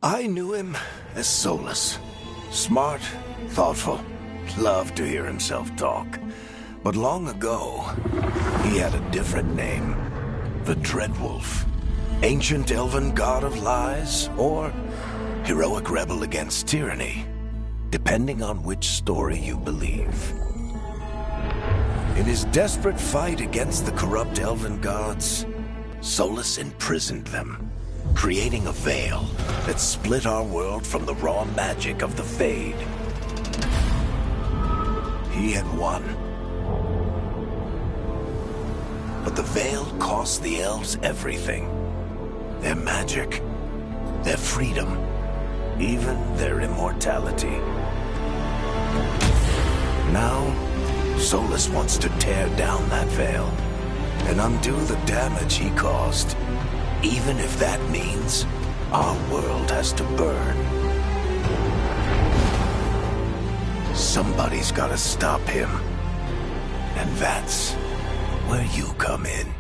I knew him as Solus. Smart, thoughtful, loved to hear himself talk. But long ago, he had a different name. The Dreadwolf. Ancient elven god of lies, or heroic rebel against tyranny, depending on which story you believe. In his desperate fight against the corrupt elven gods, Solus imprisoned them, creating a veil that split our world from the raw magic of the Fade. He had won. But the veil cost the elves everything. Their magic, their freedom, even their immortality. Now, Solus wants to tear down that veil and undo the damage he caused, even if that means our world has to burn. Somebody's gotta stop him, and that's where you come in.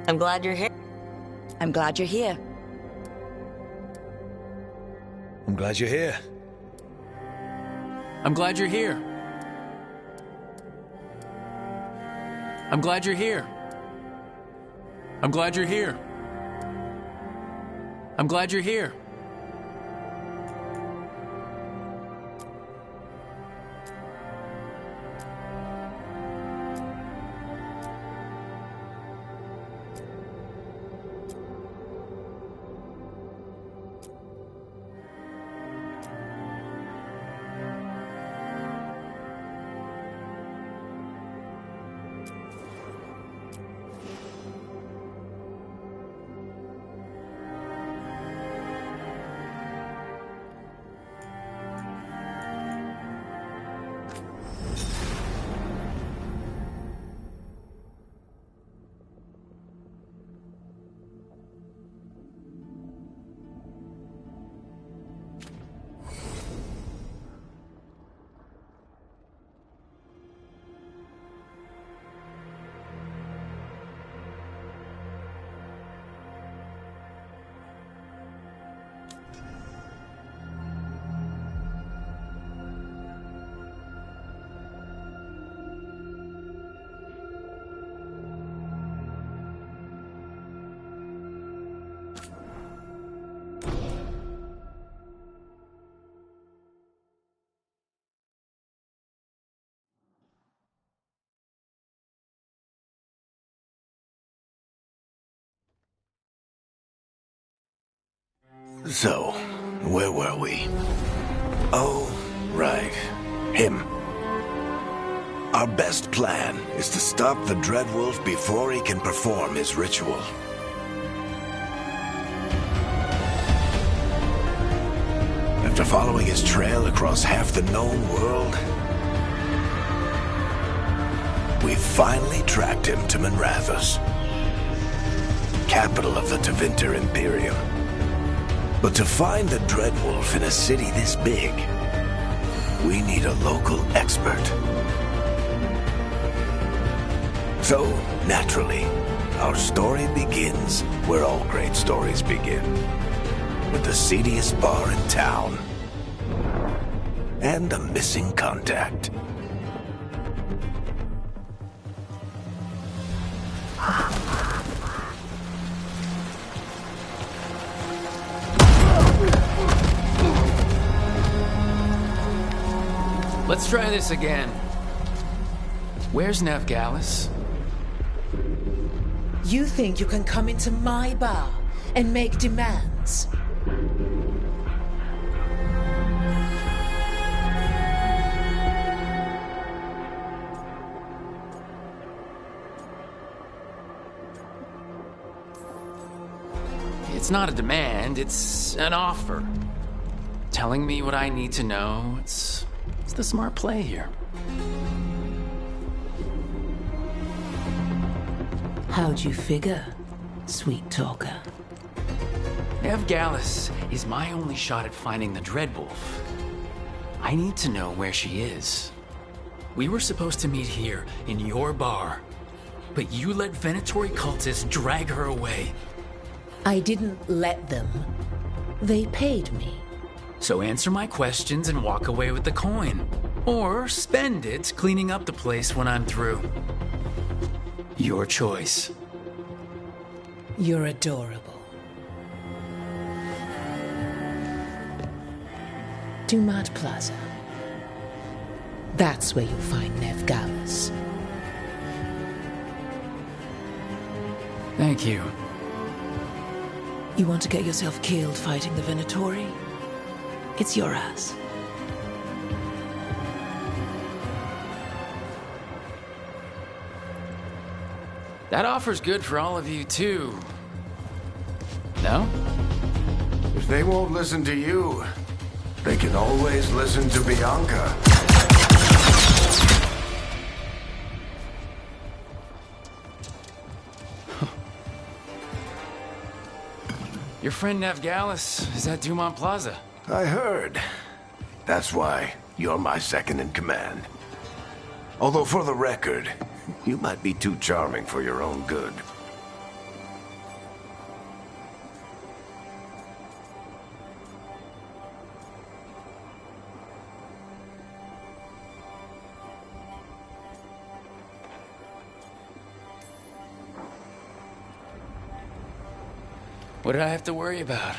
I'm glad you're here. I'm glad you're here. I'm glad you're here. I'm glad you're here. I'm glad you're here. I'm glad you're here. I'm glad you're here. So, where were we? Oh, right. Him. Our best plan is to stop the Dreadwolf before he can perform his ritual. After following his trail across half the known world, we finally tracked him to Minrathous, capital of the Tevinter Imperium. But to find the Dreadwolf in a city this big, we need a local expert. So, naturally, our story begins where all great stories begin. With the seediest bar in town. And a missing contact. Let's try this again. Where's Veilguard? You think you can come into my bar and make demands? It's not a demand, it's an offer. Telling me what I need to know, it's the smart play here. How'd you figure, sweet talker? Veilguard is my only shot at finding the Dreadwolf. I need to know where she is. We were supposed to meet here, in your bar. But you let Venatori cultists drag her away. I didn't let them. They paid me. So answer my questions and walk away with the coin. Or spend it cleaning up the place when I'm through. Your choice. You're adorable. Dumont Plaza. That's where you'll find Veilguard. Thank you. You want to get yourself killed fighting the Venatori? It's your ass. That offer's good for all of you, too. No? If they won't listen to you, they can always listen to Bianca. Your friend Veilguard is at Dumont Plaza. I heard. That's why you're my second in command. Although for the record, you might be too charming for your own good. What did I have to worry about?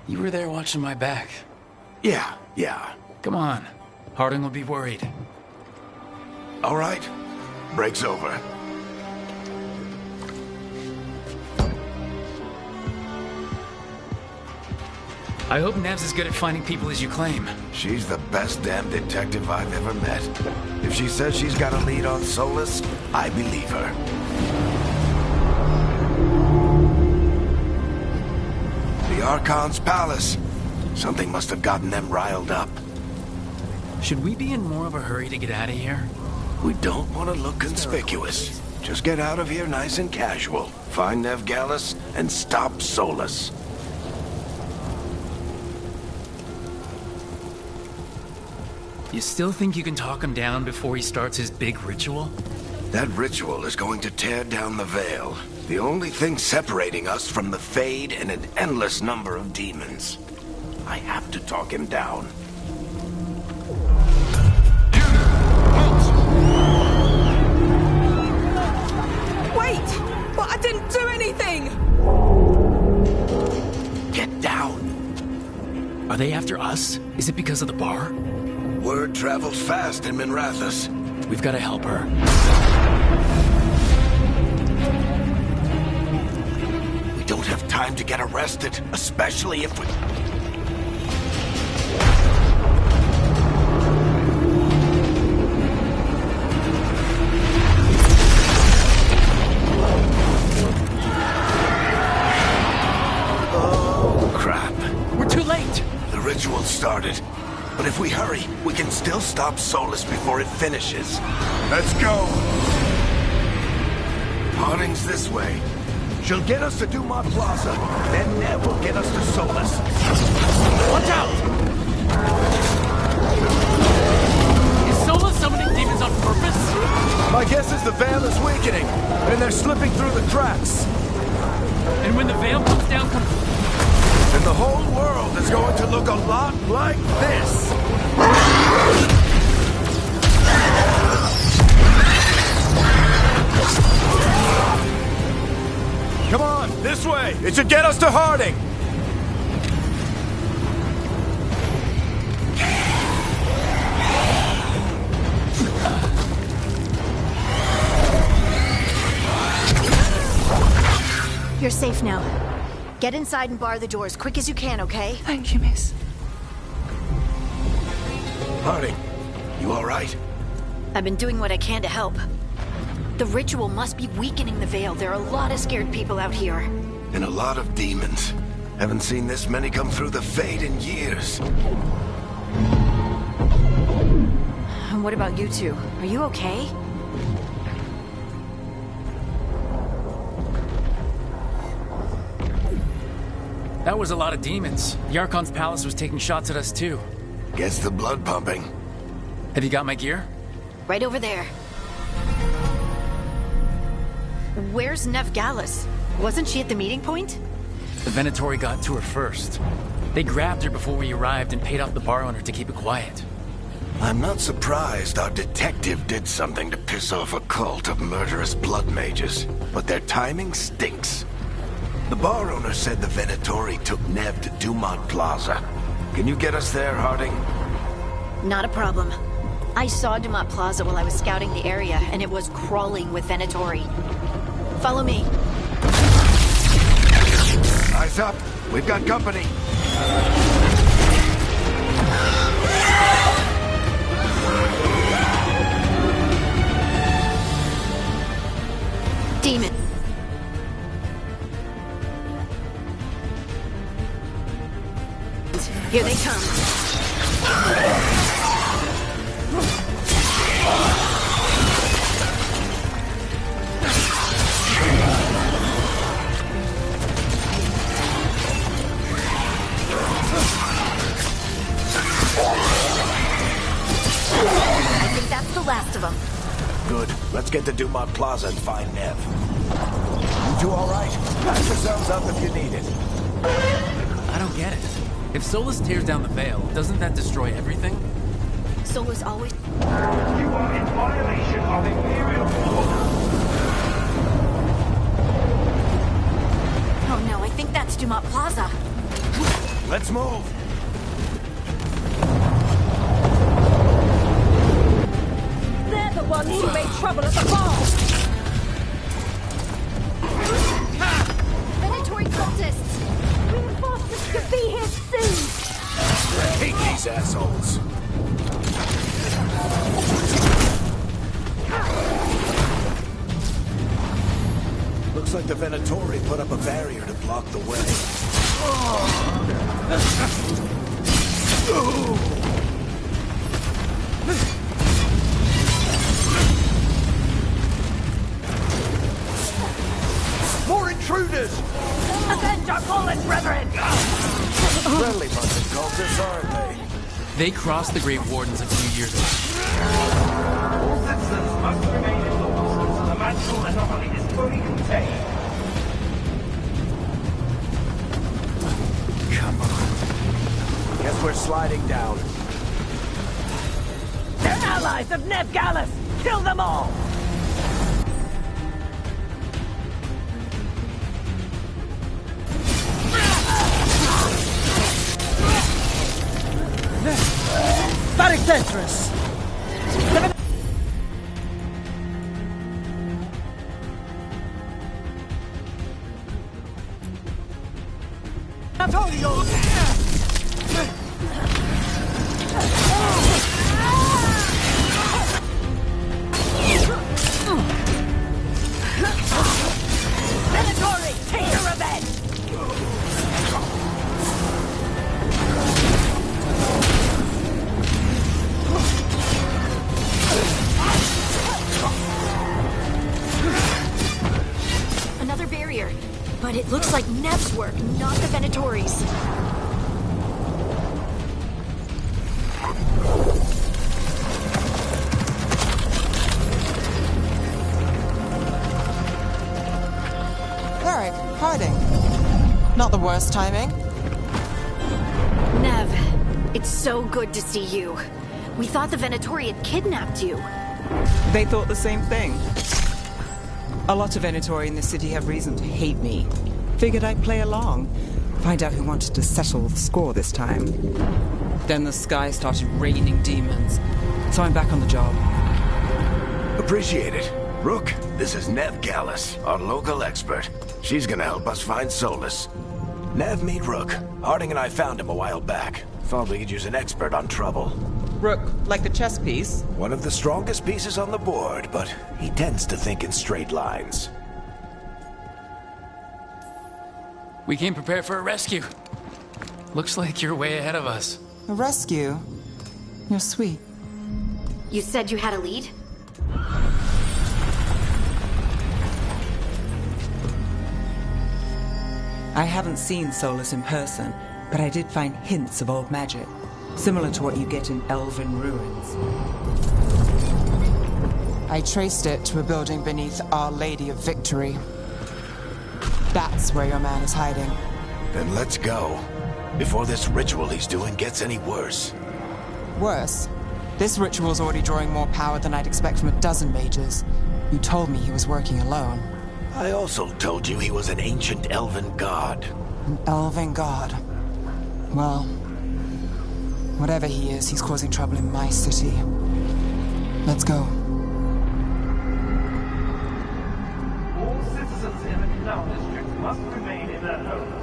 You were there watching my back. Yeah. Come on. Harding will be worried. All right. Break's over. I hope Nev's as good at finding people as you claim. She's the best damn detective I've ever met. If she says she's got a lead on Solus, I believe her. The Archon's palace. Something must have gotten them riled up. Should we be in more of a hurry to get out of here? We don't want to look conspicuous. Just get out of here nice and casual. Find Veilguard and stop Solus. You still think you can talk him down before he starts his big ritual? That ritual is going to tear down the veil. The only thing separating us from the Fade and an endless number of demons. I have to talk him down. Wait! But I didn't do anything! Get down. Are they after us? Is it because of the bar? Word travels fast in Minrathous. We've got to help her. We don't have time to get arrested, especially if we... Oh, crap. We're Too late! The ritual started. But if we hurry, we can still stop Solus before it finishes. Let's go! Harding's this way. She'll get us to Dumont Plaza, then Nev will get us to Solus. Watch out! Is Solus summoning demons on purpose? My guess is the veil is weakening, and they're slipping through the cracks. And when the veil comes down Then the whole world is going to look a lot like this! Come on, this way! It should get us to Harding! You're safe now. Get inside and bar the doors quick as you can, okay? Thank you, miss. Harding, you all right? I've been doing what I can to help. The ritual must be weakening the veil. There are a lot of scared people out here. And a lot of demons. Haven't seen this many come through the Fade in years. And what about you two? Are you okay? That was a lot of demons. The Archon's palace was taking shots at us too. Gets the blood pumping. Have you got my gear? Right over there. Where's Nev Gallus? Wasn't she at the meeting point? The Venatori got to her first. They grabbed her before we arrived and paid off the bar owner to keep it quiet. I'm not surprised our detective did something to piss off a cult of murderous blood mages, but their timing stinks. The bar owner said the Venatori took Nev to Dumont Plaza. Can you get us there, Harding? Not a problem. I saw Dumont Plaza while I was scouting the area, and it was crawling with Venatori. Follow me. Eyes up. We've got company. Demon. Here they come. I think that's the last of them. Good. Let's get to Dumont Plaza and find Nev. You two all right? Patch yourselves up if you need it. I don't get it. If Solus tears down the veil, doesn't that destroy everything? Solus always... You are in violation of Imperial order. Oh no, I think that's Dumont Plaza. Let's move. They're the ones who made trouble at the ball! Venatori cultists! Reinforcements could be here soon! I hate these assholes. Looks like the Venatori put up a barrier to block the way. More intruders! Avenge our fallen brethren! Friendly bunch of cultists, aren't they? They crossed the Great Wardens a few years ago. All citizens must remain indoors until the magical anomaly is fully contained. Come on. Guess we're sliding down. They're allies of Nev Gallus! Kill them all! Panic Tetris! Antonio! Venatori, take your revenge! worst timing? Nev, it's so good to see you. We thought the Venatori had kidnapped you. They thought the same thing. A lot of Venatori in this city have reason to hate me. Figured I'd play along. Find out who wanted to settle the score this time. Then the sky started raining demons. So I'm back on the job. Appreciate it. Rook, this is Nev Gallus, our local expert. She's gonna help us find Solus. Nev, meet Rook. Harding and I found him a while back. Thought we could use an expert on trouble. Rook, like the chess piece? One of the strongest pieces on the board, but he tends to think in straight lines. We came prepared for a rescue. Looks like you're way ahead of us. A rescue? You're sweet. You said you had a lead? I haven't seen Solus in person, but I did find hints of old magic, similar to what you get in elven ruins. I traced it to a building beneath Our Lady of Victory. That's where your man is hiding. Then let's go. Before this ritual he's doing gets any worse. Worse, this ritual's already drawing more power than I'd expect from a dozen mages. You told me he was working alone. I also told you he was an ancient elven god. An elven god. Well, whatever he is, he's causing trouble in my city. Let's go. All citizens in the canal district must remain in their homes.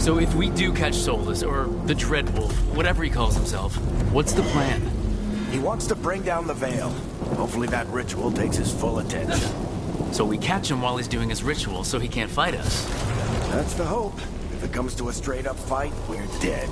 So if we do catch Solus, or the Dreadwolf, whatever he calls himself, what's the plan? He wants to bring down the Veil. Hopefully that ritual takes his full attention. So we catch him while he's doing his ritual so he can't fight us. That's the hope. If it comes to a straight-up fight, we're dead.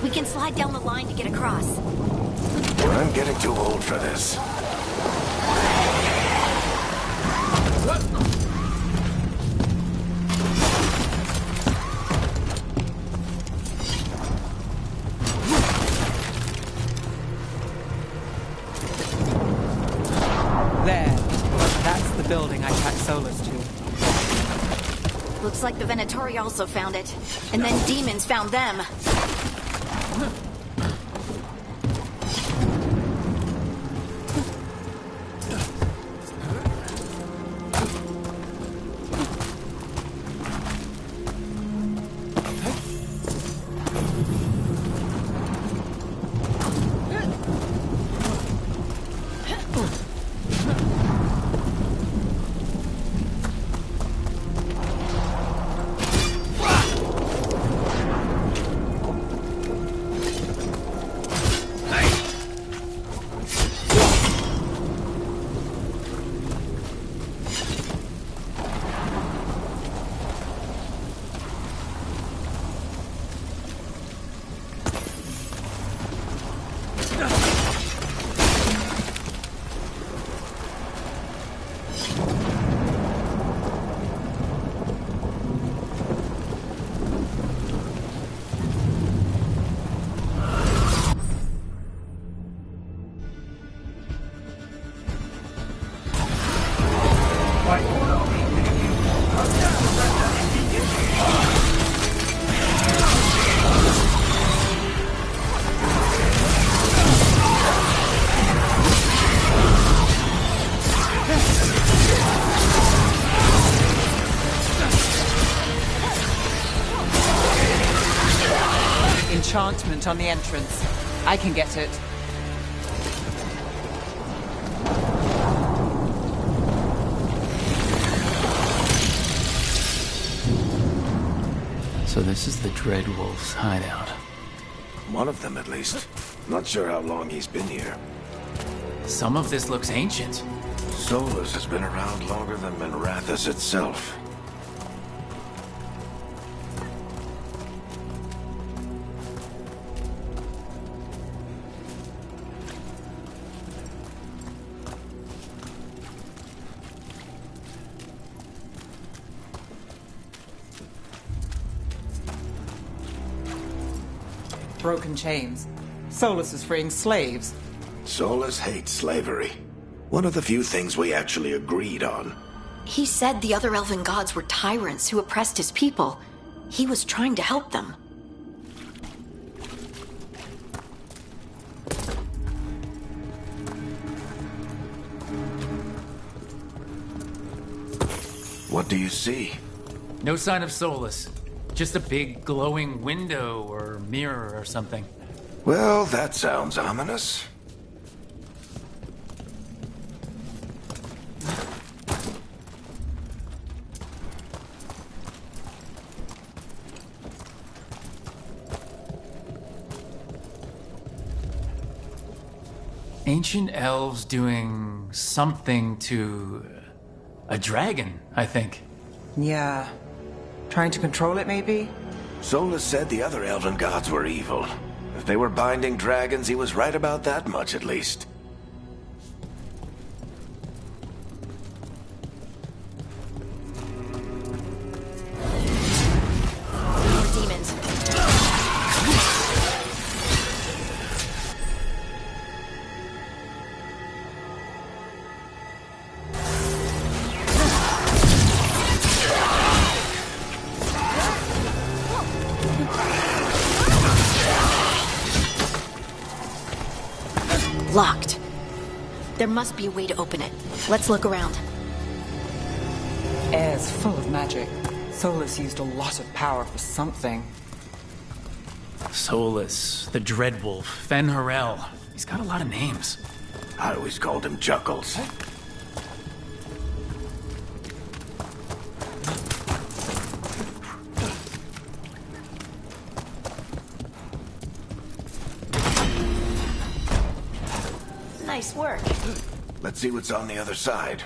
We can slide down the line to get across. I'm getting too old for this. There. That's the building I tracked Solus to. Looks like the Venatori also found it. And then demons found them. Enchantment on the entrance. I can get it. So So this is the Dreadwolf's hideout. One of them, at least. Not sure how long he's been here. Some of this looks ancient. Solus has been around longer than Minrathous itself. Broken chains. Solus is freeing slaves. Solus hates slavery. One of the few things we actually agreed on. He said the other elven gods were tyrants who oppressed his people. He was trying to help them. What do you see? No sign of Solus. Just a big glowing window or mirror or something. Well, that sounds ominous. Ancient elves doing something to a dragon, I think. Yeah. Trying to control it, maybe? Solus said the other elven gods were evil. If they were binding dragons, he was right about that much, at least. More demons. Locked. There must be a way to open it. Let's look around. Air's full of magic. Solus used a lot of power for something. Solus, the Dreadwolf, Fen'Harel. He's got a lot of names. I always called him Chuckles. Nice work. Let's see what's on the other side.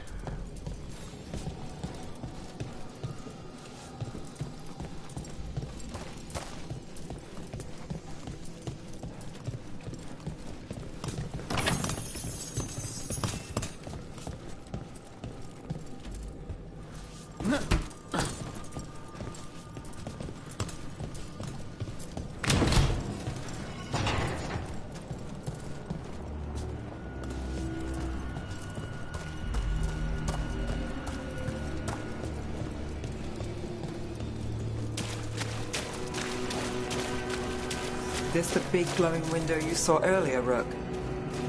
This the big glowing window you saw earlier, Rook?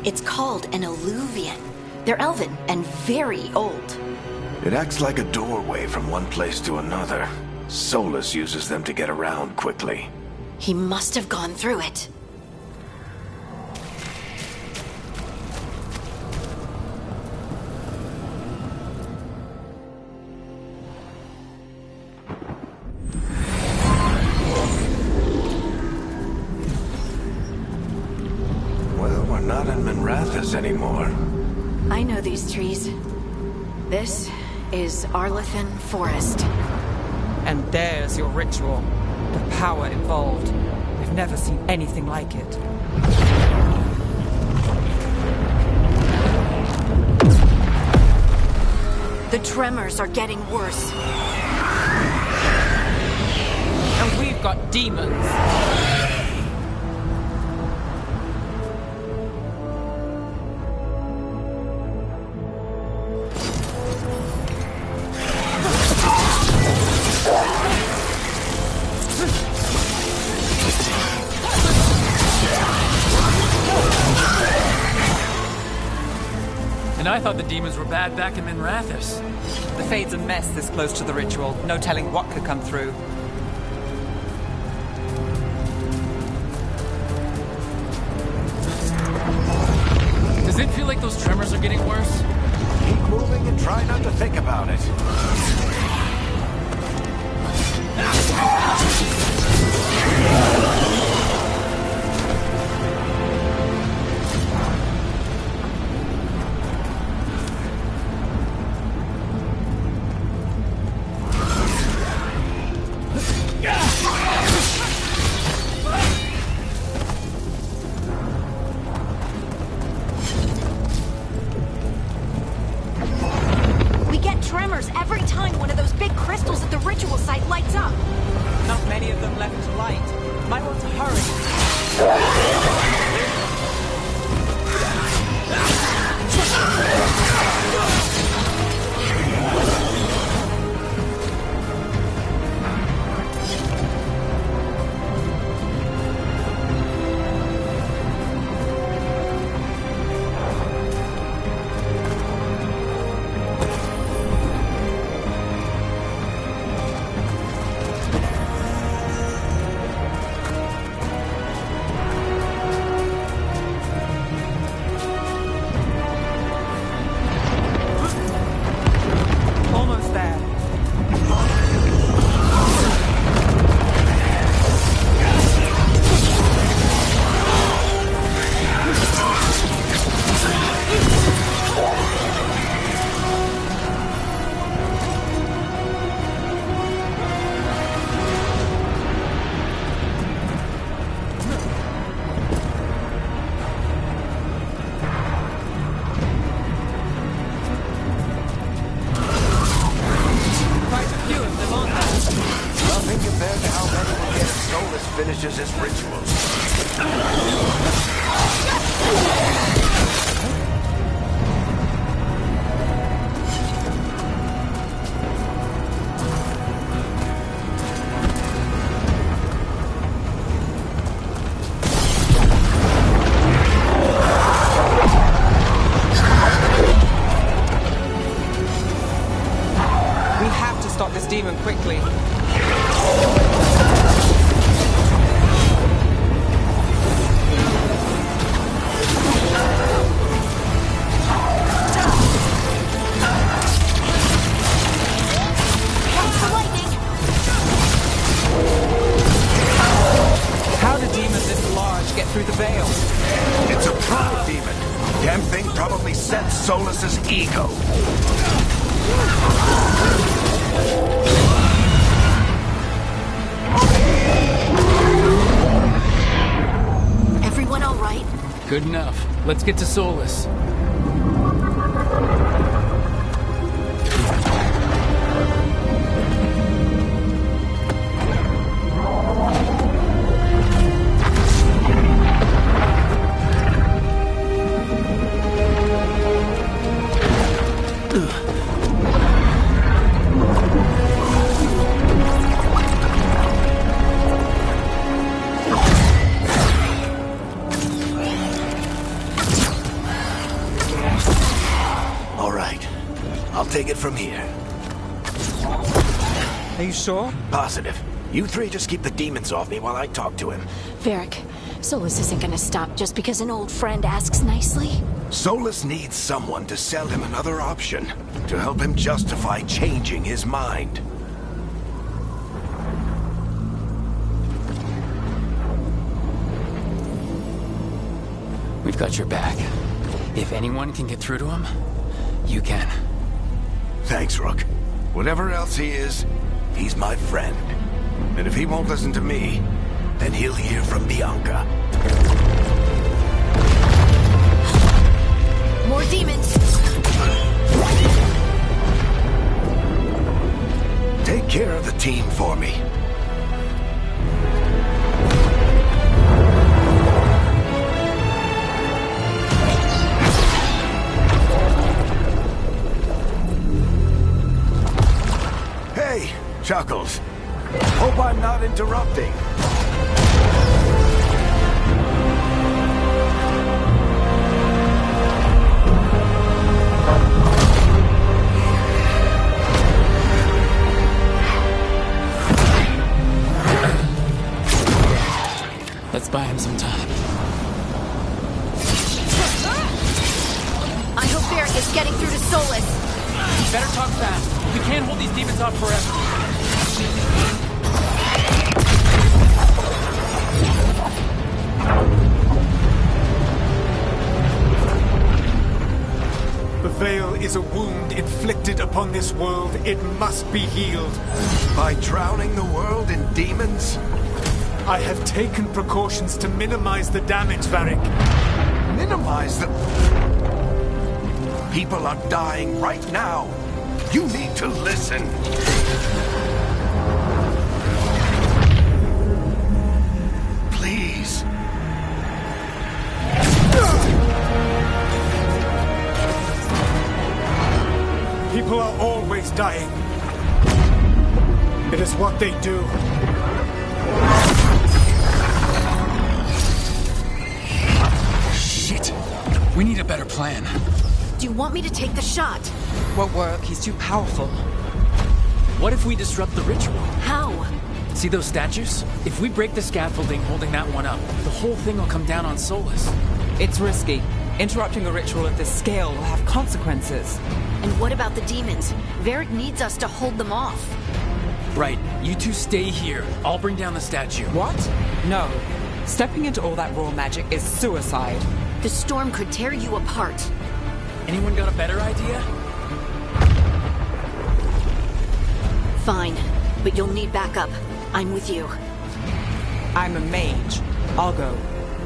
It's called an alluvian. They're elven and very old. It acts like a doorway from one place to another. Solus uses them to get around quickly. He must have gone through it. Well, we're not in Minrathous anymore. I know these trees. This is Arlethan Forest. And there's your ritual. The power involved. We've never seen anything like it. The tremors are getting worse. And we've got demons. And I thought the demons were bad back in Minrathous. The Fade's a mess this close to the ritual. No telling what could come through. Does it feel like those tremors are getting worse? Keep moving and try not to think about it. quickly. Watch the lightning! How do demons this large get through the veil? It's a proud demon. Damn thing probably sensed Solus's ego. Everyone all right? Good enough. Let's get to Solus. Take it from here. Are you sure? Positive. You three just keep the demons off me while I talk to him. Varric, Solus isn't gonna stop just because an old friend asks nicely. Solus needs someone to sell him another option, to help him justify changing his mind. We've got your back. If anyone can get through to him, you can. Thanks, Rook. Whatever else he is, he's my friend. And if he won't listen to me, then he'll hear from Bianca. More demons! Take care of the team for me. Chuckles. Hope I'm not interrupting. Let's buy him some time. I hope Varric is getting through to Solus. Better talk fast. We can't hold these demons off forever. The veil is a wound inflicted upon this world. It must be healed. By drowning the world in demons? I have taken precautions to minimize the damage, Varric. Minimize the... People are dying right now. You need to listen. Please. People are always dying. It is what they do. Shit. We need a better plan. Do you want me to take the shot? Won't work. He's too powerful. What if we disrupt the ritual? How? See those statues? If we break the scaffolding holding that one up, the whole thing will come down on Solus. It's risky. Interrupting a ritual of this scale will have consequences. And what about the demons? Varric needs us to hold them off. Right. You two stay here. I'll bring down the statue. What? No. Stepping into all that raw magic is suicide. The storm could tear you apart. Anyone got a better idea? Fine, but you'll need backup. I'm with you. I'm a mage. I'll go.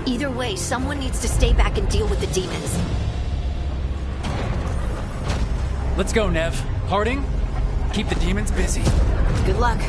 Either way, someone needs to stay back and deal with the demons. Let's go, Nev. Harding, keep the demons busy. Good luck.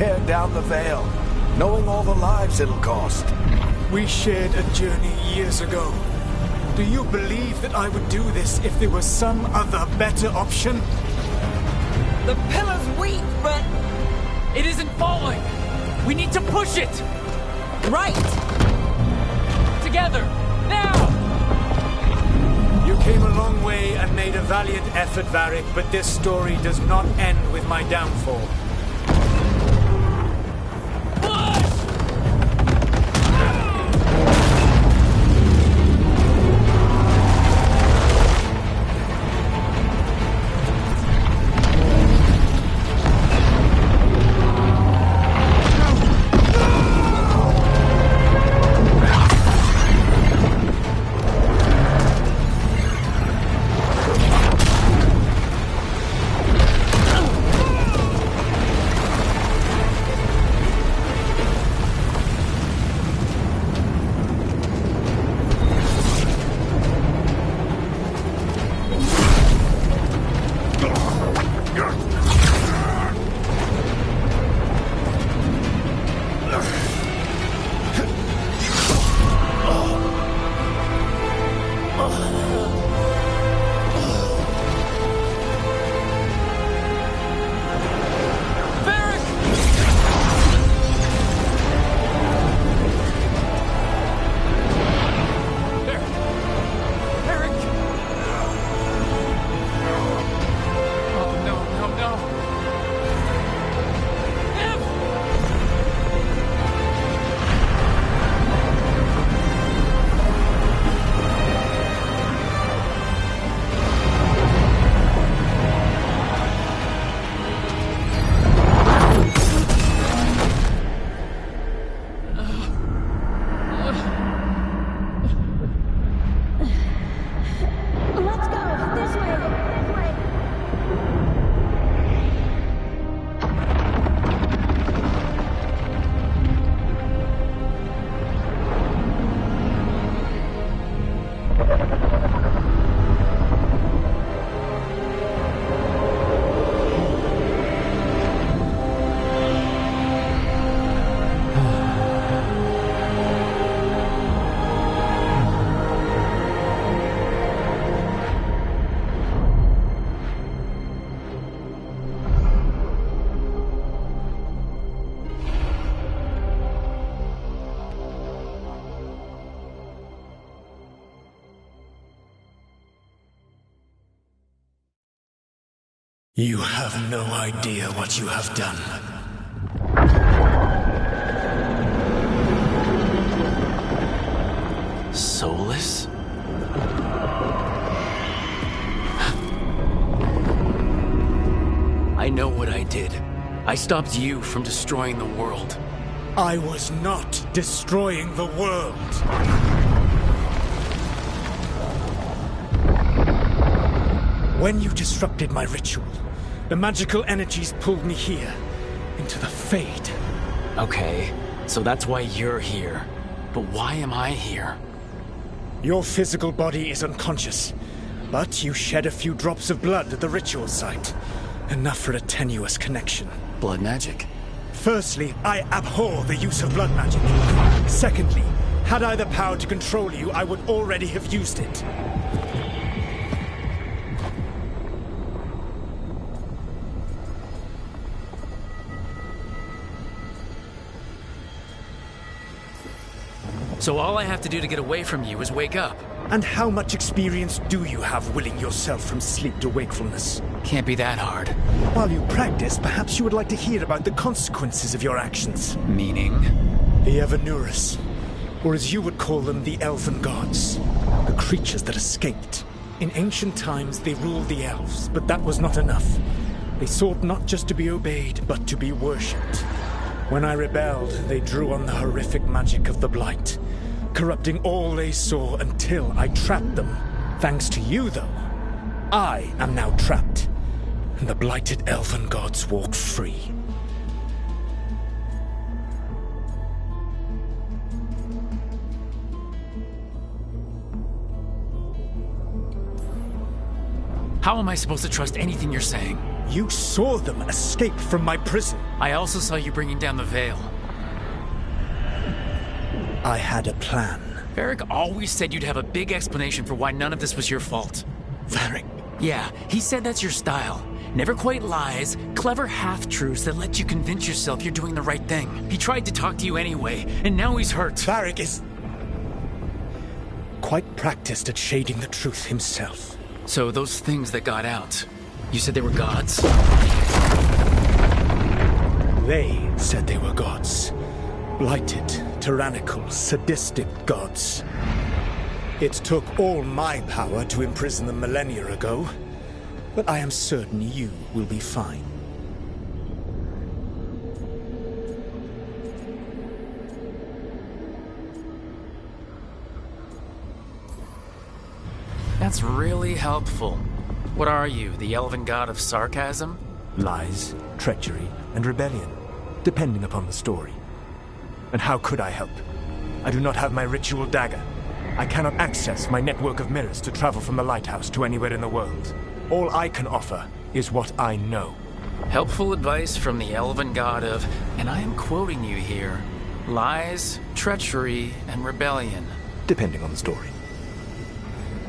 tear down the Veil, knowing all the lives it'll cost. We shared a journey years ago. Do you believe that I would do this if there was some other better option? The pillar's weak, but... It isn't falling! We need to push it! Right! Together! Now! You came a long way and made a valiant effort, Varric, but this story does not end with my downfall. You have no idea what you have done. Soulless? I know what I did. I stopped you from destroying the world. I was not destroying the world. When you disrupted my ritual, the magical energies pulled me here, into the Fade. Okay, so that's why you're here. But why am I here? Your physical body is unconscious, but you shed a few drops of blood at the ritual site. Enough for a tenuous connection. Blood magic? Firstly, I abhor the use of blood magic. Secondly, had I the power to control you, I would already have used it. So all I have to do to get away from you is wake up. And how much experience do you have willing yourself from sleep to wakefulness? Can't be that hard. While you practice, perhaps you would like to hear about the consequences of your actions. Meaning? The Evanurus, or as you would call them, the Elven Gods. The creatures that escaped. In ancient times, they ruled the elves, but that was not enough. They sought not just to be obeyed, but to be worshipped. When I rebelled, they drew on the horrific magic of the Blight, corrupting all they saw until I trapped them. Thanks to you, though, I am now trapped, and the blighted Elven Gods walk free. How am I supposed to trust anything you're saying? You saw them escape from my prison. I also saw you bringing down the veil. I had a plan. Varric always said you'd have a big explanation for why none of this was your fault. Varric? Yeah, he said that's your style. Never quite lies, clever half-truths that let you convince yourself you're doing the right thing. He tried to talk to you anyway, and now he's hurt. Varric is quite practiced at shading the truth himself. So those things that got out, you said they were gods? They said they were gods. Blighted, tyrannical, sadistic gods. It took all my power to imprison them millennia ago, but I am certain you will be fine. That's really helpful. What are you, the elven god of sarcasm? Lies, treachery, and rebellion, depending upon the story. And how could I help? I do not have my ritual dagger. I cannot access my network of mirrors to travel from the lighthouse to anywhere in the world. All I can offer is what I know. Helpful advice from the elven god of, and I am quoting you here, lies, treachery, and rebellion. Depending on the story.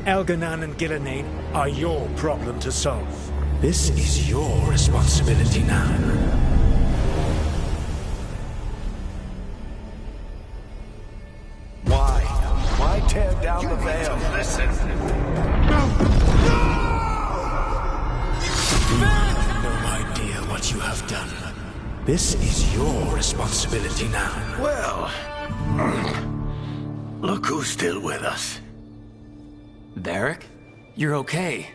Elganan and Gillenane are your problem to solve. This is your responsibility now. Why tear down the veil? Listen. You have no idea what you have done. This is your responsibility now. Well, look who's still with us. Varric? You're okay.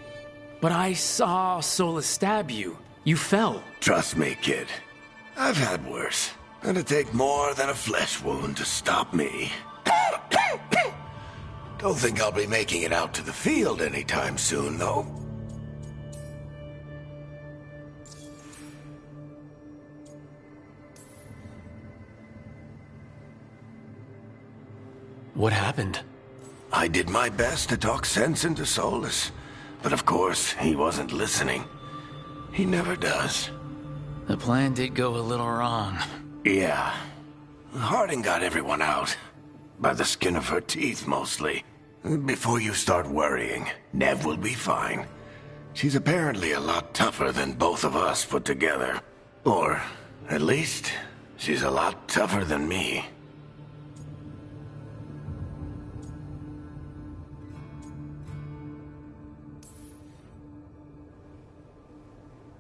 But I saw Solus stab you. You fell. Trust me, kid. I've had worse. It'd take more than a flesh wound to stop me. Don't think I'll be making it out to the field anytime soon, though. What happened? I did my best to talk sense into Solus, but of course, he wasn't listening. He never does. The plan did go a little wrong. Yeah. Harding got everyone out. By the skin of her teeth, mostly. Before you start worrying, Nev will be fine. She's apparently a lot tougher than both of us put together. Or, at least, she's a lot tougher than me.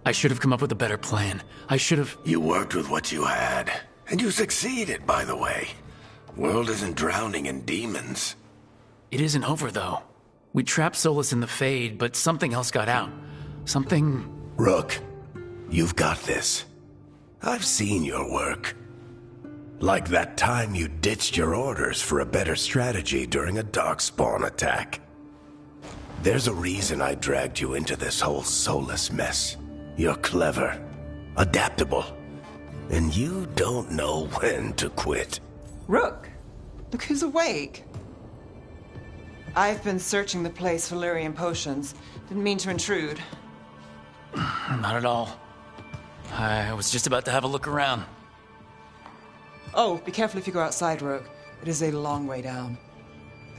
I should have come up with a better plan. I should have... You worked with what you had. And you succeeded, by the way. World isn't drowning in demons. It isn't over, though. We trapped Solus in the Fade, but something else got out. Something... Rook, you've got this. I've seen your work. Like that time you ditched your orders for a better strategy during a darkspawn attack. There's a reason I dragged you into this whole Solus mess. You're clever, adaptable, and you don't know when to quit. Rook, look who's awake. I've been searching the place for Lyrian potions. Didn't mean to intrude. Not at all. I was just about to have a look around. Oh, be careful if you go outside, Rook. It is a long way down.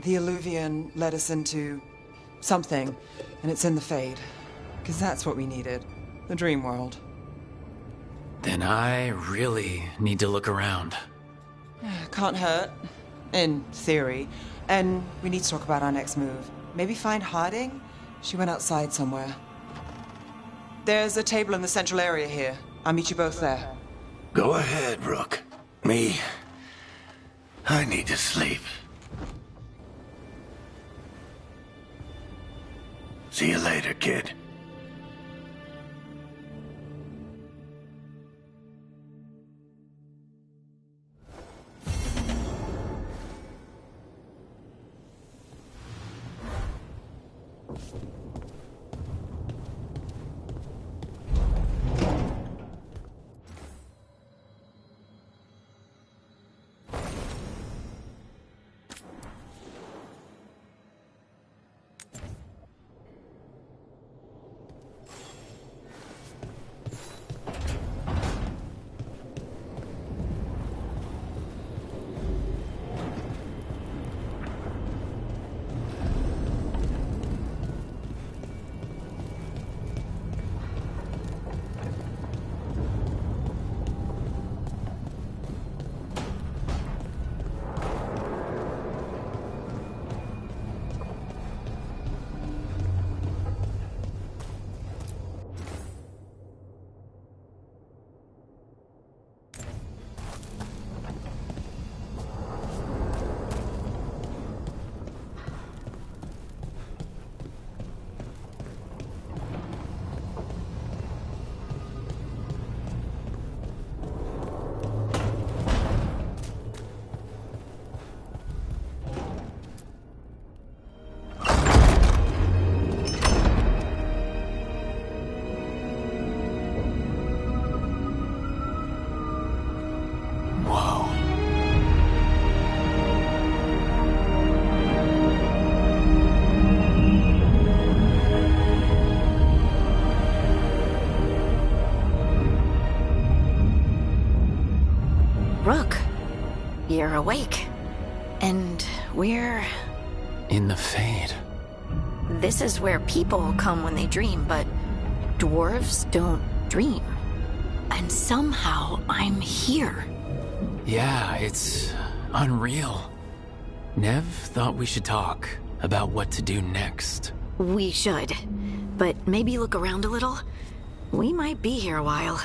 The Illuvian led us into something, and it's in the Fade. Because that's what we needed. The dream world. Then I really need to look around. Can't hurt. In theory. And we need to talk about our next move. Maybe find Harding? She went outside somewhere. There's a table in the central area here. I'll meet you both there. Go ahead, Rook. Me, I need to sleep. See you later, kid. Rook, you're awake. And we're... In the Fade. This is where people come when they dream, but dwarves don't dream. And somehow I'm here. Yeah, it's unreal. Nev thought we should talk about what to do next. We should. But maybe look around a little. We might be here a while.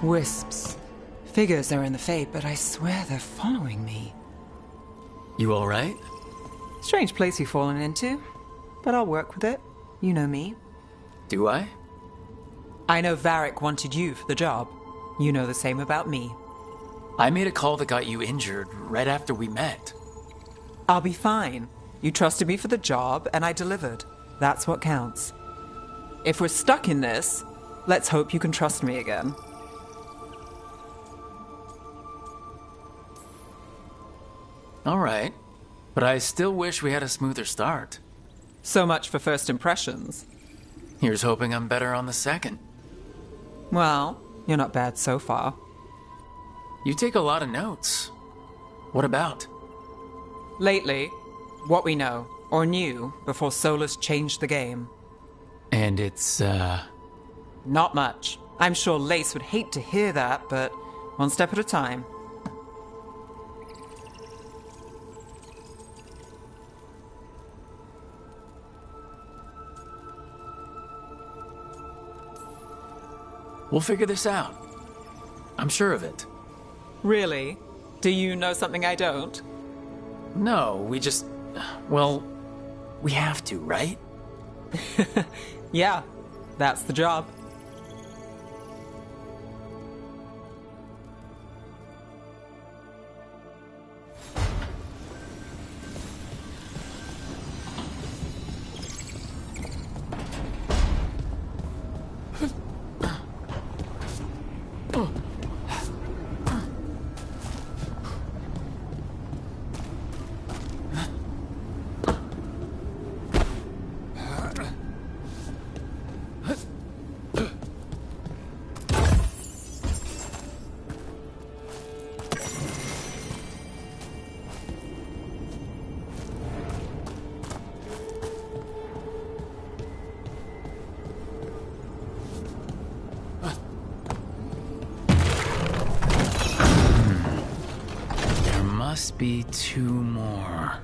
Wisps. Figures are in the Fade, but I swear they're following me. You alright? Strange place you've fallen into, but I'll work with it. You know me. Do I? I know Varric wanted you for the job. You know the same about me. I made a call that got you injured right after we met. I'll be fine. You trusted me for the job, and I delivered. That's what counts. If we're stuck in this, let's hope you can trust me again. Alright, but I still wish we had a smoother start. So much for first impressions. Here's hoping I'm better on the second. Well, you're not bad so far. You take a lot of notes. What about? Lately, what we know, or knew, before Solus changed the game. And it's, Not much. I'm sure Lace would hate to hear that, but one step at a time. We'll figure this out. I'm sure of it. Really? Do you know something I don't? No, we just... Well, we have to, right? Yeah, that's the job. Must be two more.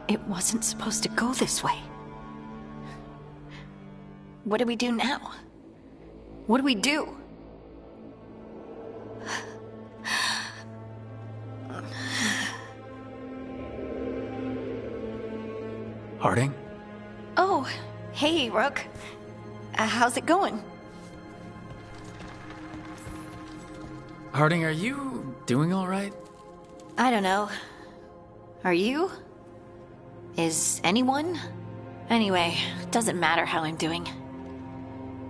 It wasn't supposed to go this way. What do we do now? What do we do? Harding? Oh, hey, Rook. How's it going? Harding, are you doing all right? I don't know. Are you? Is anyone? Anyway, doesn't matter how I'm doing.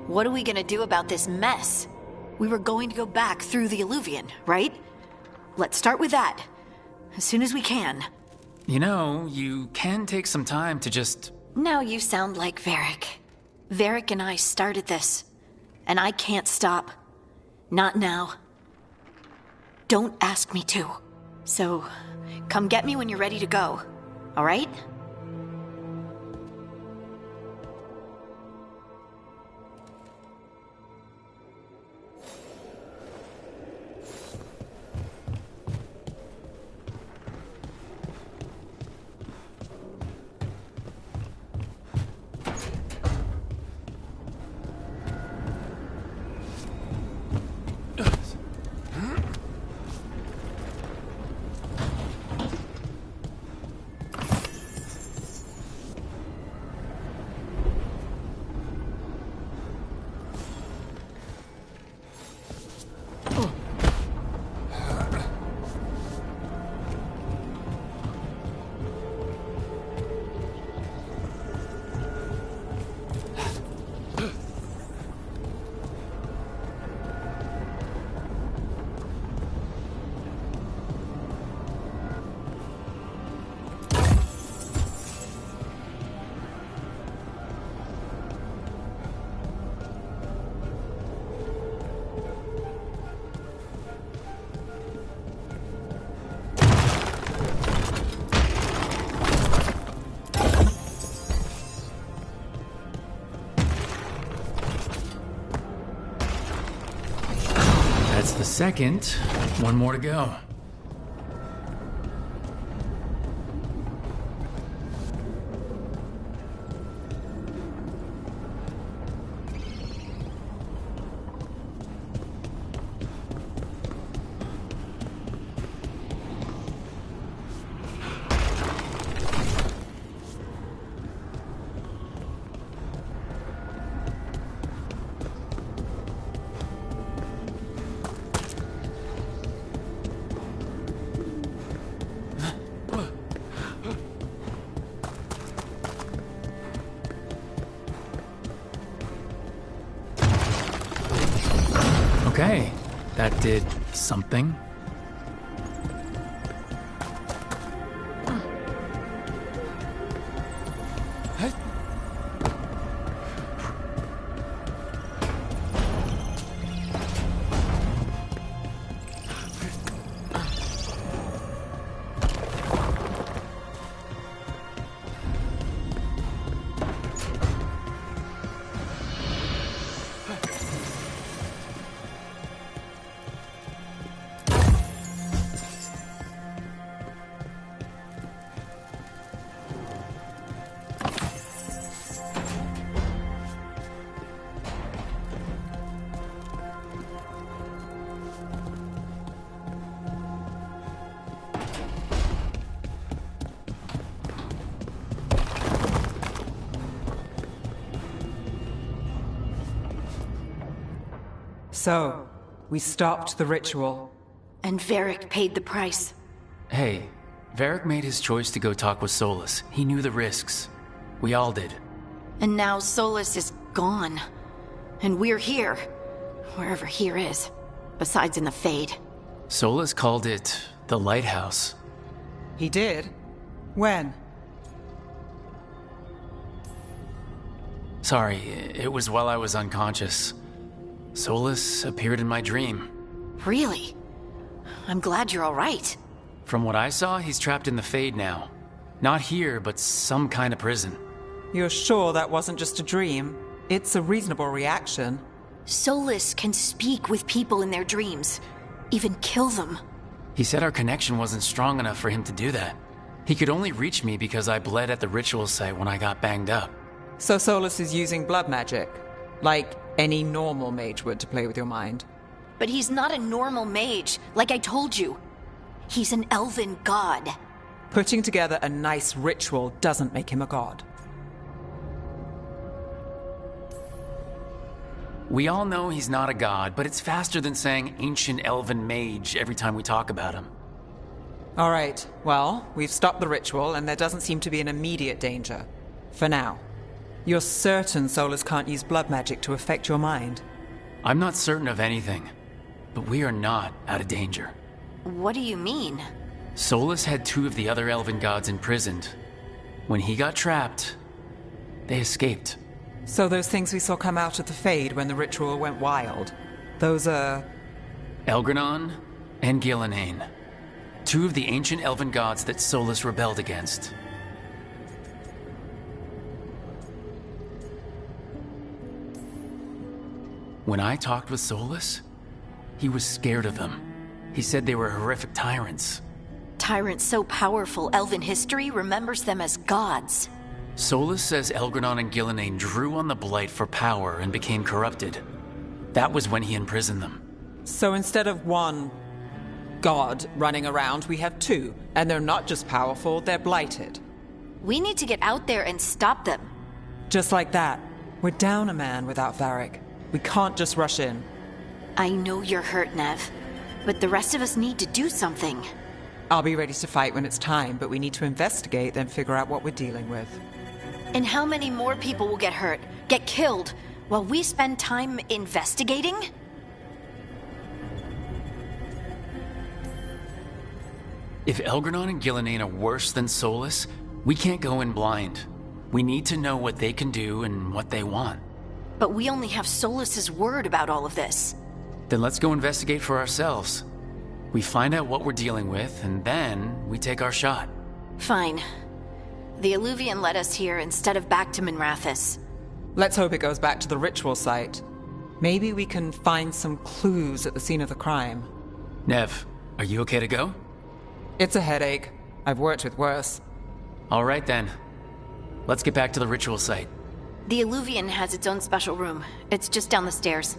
What are we gonna do about this mess? We were going to go back through the Illuvian, right? Let's start with that. As soon as we can. You know, you can take some time to just... Now you sound like Varric. Varric and I started this. And I can't stop. Not now. Don't ask me to. So, come get me when you're ready to go. All right? That's the second. One more to go. Okay, that did something. So, we stopped the ritual. And Varric paid the price. Hey, Varric made his choice to go talk with Solus. He knew the risks. We all did. And now Solus is gone. And we're here. Wherever here is. Besides in the Fade. Solus called it the Lighthouse. He did? When? Sorry, it was while I was unconscious. Solus appeared in my dream. Really? I'm glad you're all right. From what I saw, he's trapped in the Fade now. Not here, but some kind of prison. You're sure that wasn't just a dream? It's a reasonable reaction. Solus can speak with people in their dreams. Even kill them. He said our connection wasn't strong enough for him to do that. He could only reach me because I bled at the ritual site when I got banged up. So Solus is using blood magic? Like any normal mage would to play with your mind? But he's not a normal mage, like I told you. He's an elven god. Putting together a nice ritual doesn't make him a god. We all know he's not a god, but it's faster than saying ancient elven mage every time we talk about him. All right, well, we've stopped the ritual and there doesn't seem to be an immediate danger. For now. You're certain Solus can't use blood magic to affect your mind? I'm not certain of anything, but we are not out of danger. What do you mean? Solus had 2 of the other elven gods imprisoned. When he got trapped, they escaped. So those things we saw come out of the Fade when the ritual went wild, those are... Elgranon and Gillenane. 2 of the ancient elven gods that Solus rebelled against. When I talked with Solus, he was scared of them. He said they were horrific tyrants. Tyrants so powerful, elven history remembers them as gods. Solus says Elgranon and Gillenane drew on the Blight for power and became corrupted. That was when he imprisoned them. So instead of one god running around, we have 2. And they're not just powerful, they're blighted. We need to get out there and stop them. Just like that. We're down a man without Varric. We can't just rush in. I know you're hurt, Nev. But the rest of us need to do something. I'll be ready to fight when it's time, but we need to investigate, then figure out what we're dealing with. And how many more people will get hurt, get killed, while we spend time investigating? If Elgranon and Gillenane are worse than Solus, we can't go in blind. We need to know what they can do and what they want. But we only have Solus's word about all of this. Then let's go investigate for ourselves. We find out what we're dealing with, and then we take our shot. Fine. The Illuvian led us here instead of back to Minrathous. Let's hope it goes back to the ritual site. Maybe we can find some clues at the scene of the crime. Nev, are you okay to go? It's a headache. I've worked with worse. All right then. Let's get back to the ritual site. The Illuvian has its own special room. It's just down the stairs.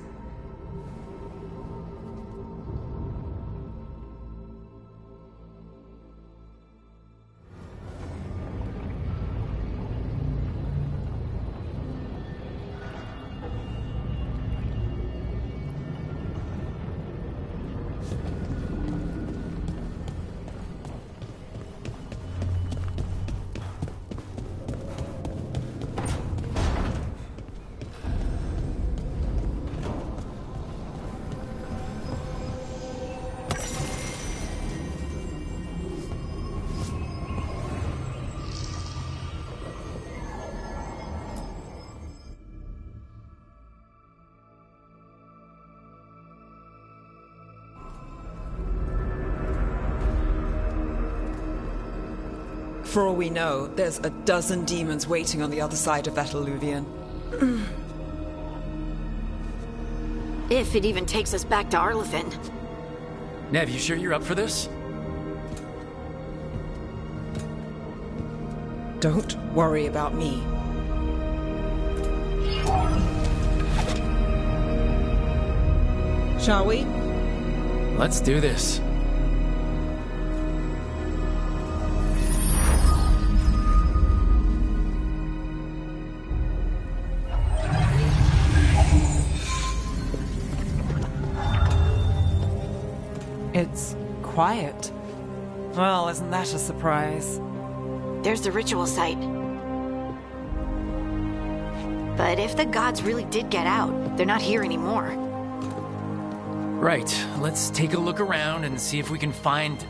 For all we know, there's a dozen demons waiting on the other side of that Illuvian. If it even takes us back to Arlethan. Nev, you sure you're up for this? Don't worry about me. Shall we? Let's do this. It's quiet. Well, isn't that a surprise? There's the ritual site. But if the gods really did get out, they're not here anymore. Right, let's take a look around and see if we can find...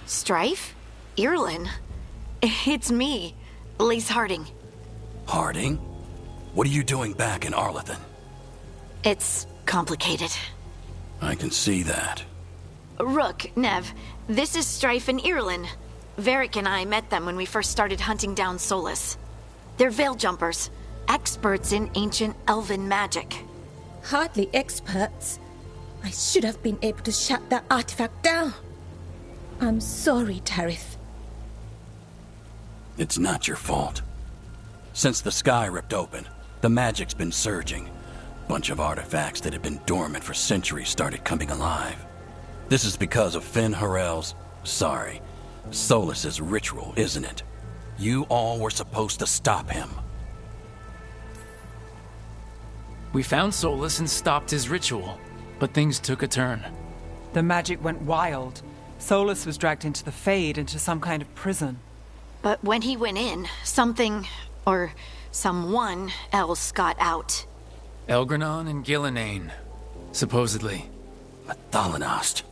Strife? Irlin? It's me, Lace Harding. Harding? What are you doing back in Arlethan? It's complicated. I can see that. Rook, Nev, this is Strife and Irlin. Varric and I met them when we first started hunting down Solus. They're veil jumpers, experts in ancient elven magic. Hardly experts. I should have been able to shut that artifact down. I'm sorry, Tarith. It's not your fault. Since the sky ripped open, the magic's been surging. Bunch of artifacts that had been dormant for centuries started coming alive. This is because of Finn Harel's... Solus's ritual, isn't it? You all were supposed to stop him. We found Solus and stopped his ritual, but things took a turn. The magic went wild. Solus was dragged into the Fade, into some kind of prison. But when he went in, something, or someone else got out. Elgranon and Gillenane, supposedly. Mathalanost.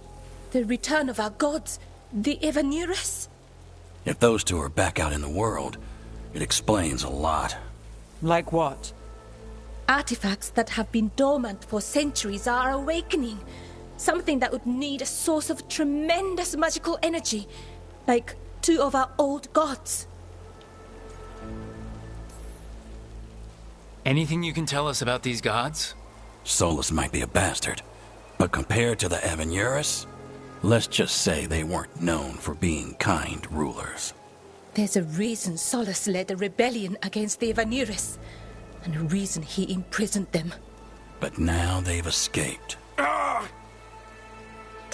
The return of our gods, the Evanuris? If those two are back out in the world, it explains a lot. Like what? Artifacts that have been dormant for centuries are awakening. Something that would need a source of tremendous magical energy, like two of our old gods. Anything you can tell us about these gods? Solus might be a bastard, but compared to the Evanuris, let's just say they weren't known for being kind rulers. There's a reason Solus led a rebellion against the Evanuris, and a reason he imprisoned them. But now they've escaped.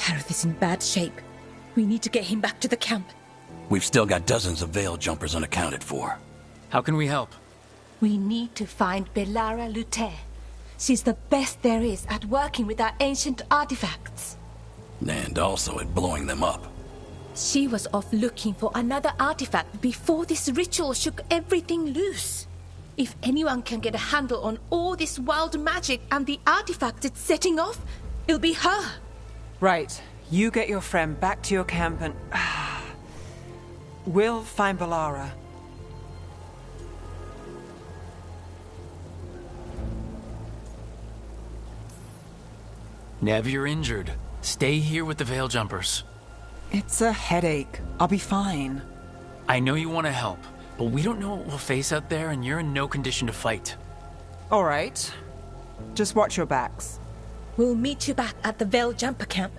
Harith is in bad shape. We need to get him back to the camp. We've still got dozens of Veil Jumpers unaccounted for. How can we help? We need to find Belara Luther. She's the best there is at working with our ancient artifacts. And also at blowing them up. She was off looking for another artifact before this ritual shook everything loose. If anyone can get a handle on all this wild magic and the artifacts it's setting off, it'll be her. Right. You get your friend back to your camp and... we'll find Belara. Nev, you're injured. Stay here with the Veil Jumpers. It's a headache. I'll be fine. I know you want to help, but we don't know what we'll face out there, and you're in no condition to fight. All right. Just watch your backs. We'll meet you back at the Veil Jumper camp.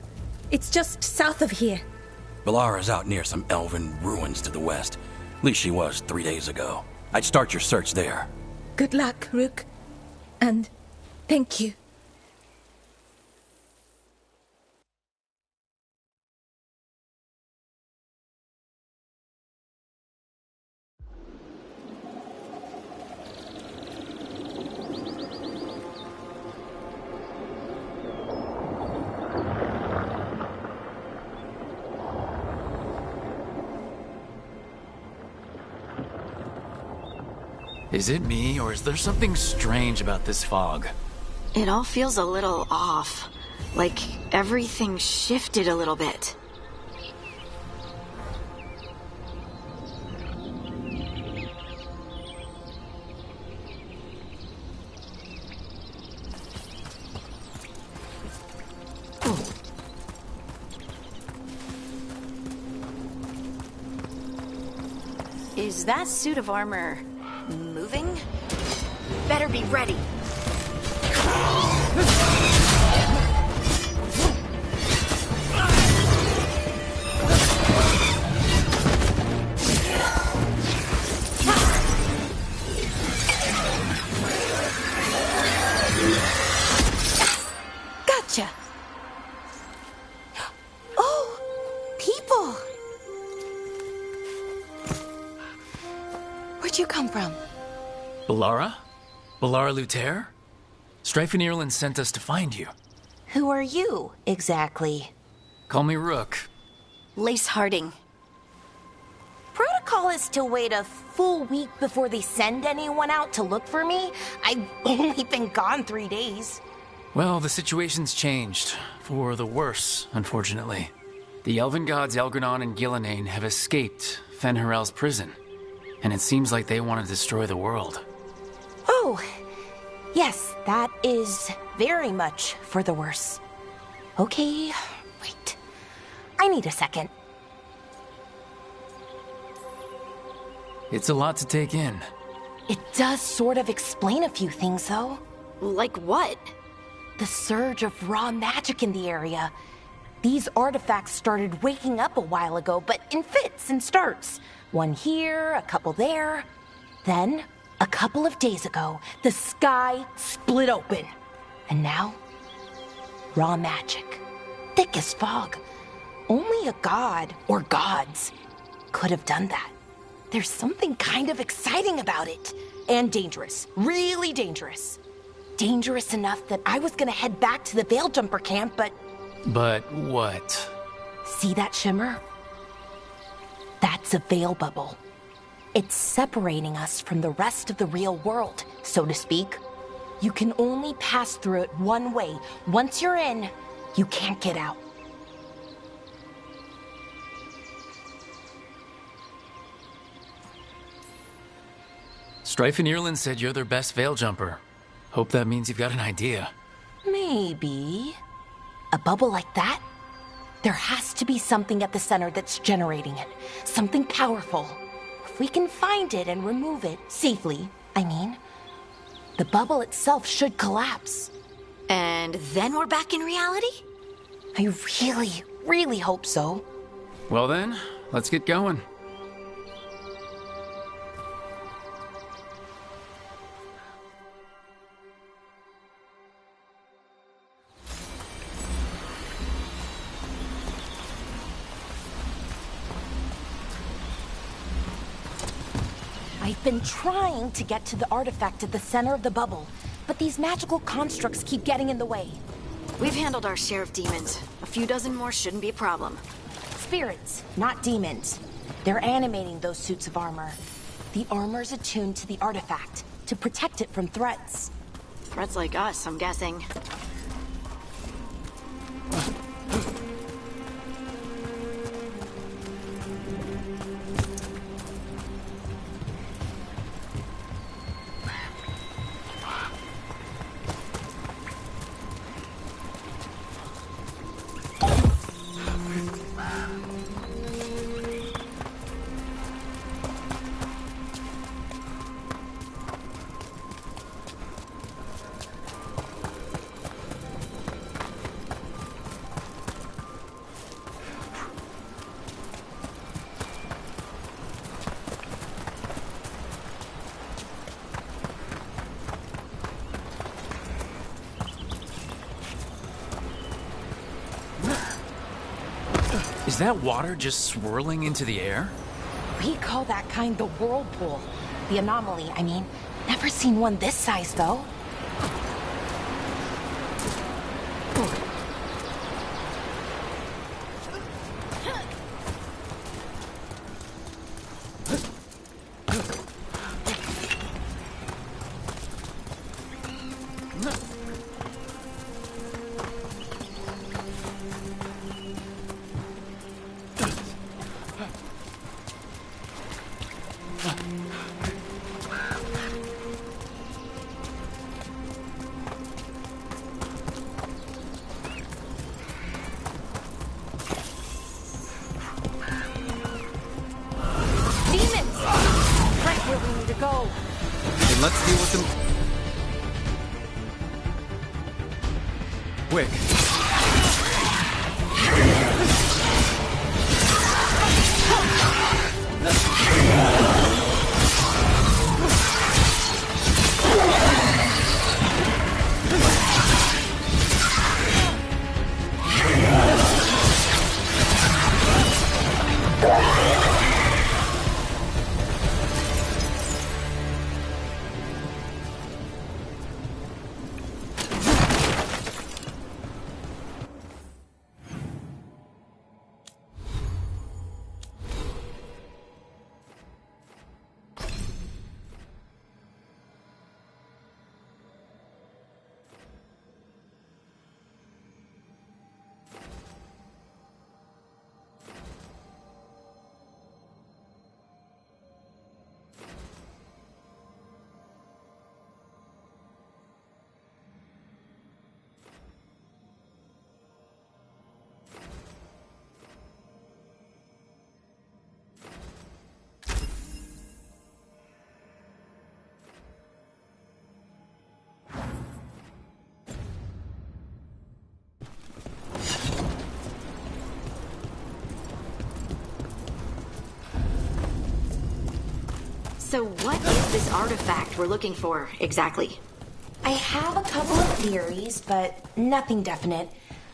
It's just south of here. Belara's out near some elven ruins to the west. At least she was 3 days ago. I'd start your search there. Good luck, Rook. And thank you. Is it me, or is there something strange about this fog? It all feels a little off. Like everything shifted a little bit. Is that suit of armor moving? Better be ready. Gotcha. Oh, people. Where'd you come from? Belara? Belara Luther? Strife and Ireland sent us to find you. Who are you, exactly? Call me Rook. Lace Harding. Protocol is to wait a full week before they send anyone out to look for me. I've only been gone 3 days. Well, the situation's changed. For the worse, unfortunately. The elven gods Elgranon and Gillenane have escaped Fen'Harel's prison. And it seems like they want to destroy the world. Oh, yes, that is very much for the worse. Okay, wait. I need a second. It's a lot to take in. It does sort of explain a few things, though. Like what? The surge of raw magic in the area. These artifacts started waking up a while ago, but in fits and starts. One here, a couple there. Then, a couple of days ago, the sky split open. And now, raw magic. Thick as fog. Only a god, or gods, could have done that. There's something kind of exciting about it. And dangerous. Really dangerous. Dangerous enough that I was gonna head back to the Veil Jumper camp, but... But what? See that shimmer? That's a veil bubble. It's separating us from the rest of the real world, so to speak. You can only pass through it one way. Once you're in, you can't get out. Strife and Ireland said you're their best Veil Jumper. Hope that means you've got an idea. Maybe. A bubble like that? There has to be something at the center that's generating it. Something powerful. If we can find it and remove it, safely, I mean, the bubble itself should collapse. And then we're back in reality? I really, really hope so. Well then, let's get going. I've been trying to get to the artifact at the center of the bubble, but these magical constructs keep getting in the way. We've handled our share of demons. A few dozen more shouldn't be a problem. Spirits, not demons. They're animating those suits of armor. The armor's attuned to the artifact, to protect it from threats. Threats like us, I'm guessing. Is that water just swirling into the air? We call that kind the whirlpool. The anomaly, I mean. Never seen one this size, though. Let's deal with them quick. So what is this artifact we're looking for, exactly? I have a couple of theories, but nothing definite.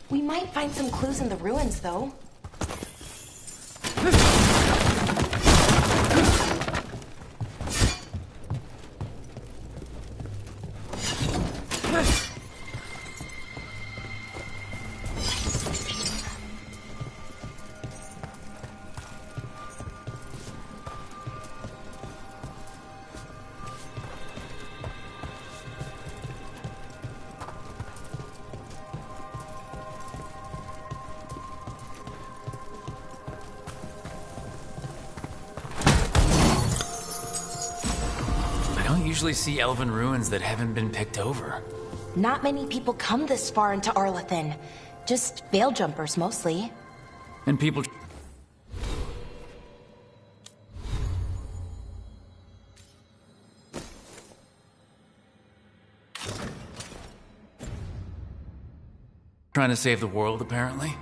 We might find some clues in the ruins, though. Usually see elven ruins that haven't been picked over. Not many people come this far into Arlathan. Just veil jumpers, mostly. And people... trying to save the world, apparently.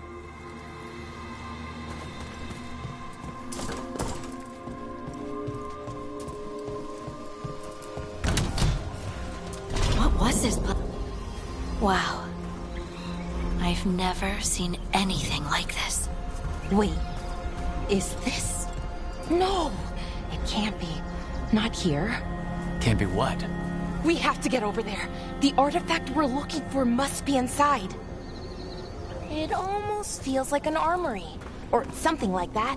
Wow. I've never seen anything like this. Wait, is this? No, it can't be. Not here. Can't be what? We have to get over there. The artifact we're looking for must be inside. It almost feels like an armory. Or something like that.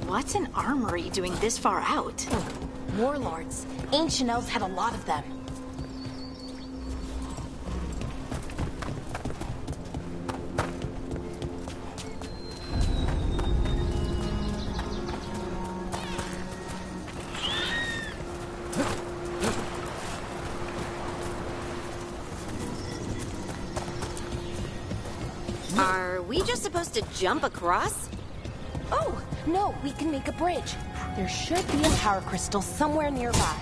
What's an armory doing this far out? Warlords. Ancient elves had a lot of them. Are we just supposed to jump across? Oh, no, we can make a bridge. There should be a power crystal somewhere nearby.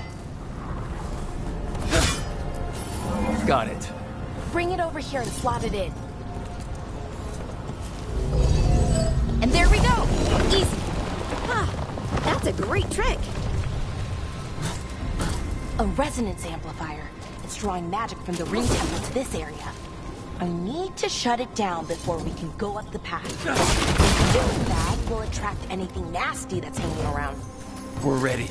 Got it. Bring it over here and slot it in. And there we go! Easy! Ah, that's a great trick. A resonance amplifier. It's drawing magic from the ring temple to this area. I need to shut it down before we can go up the path. Doing that will attract anything nasty that's hanging around. We're ready.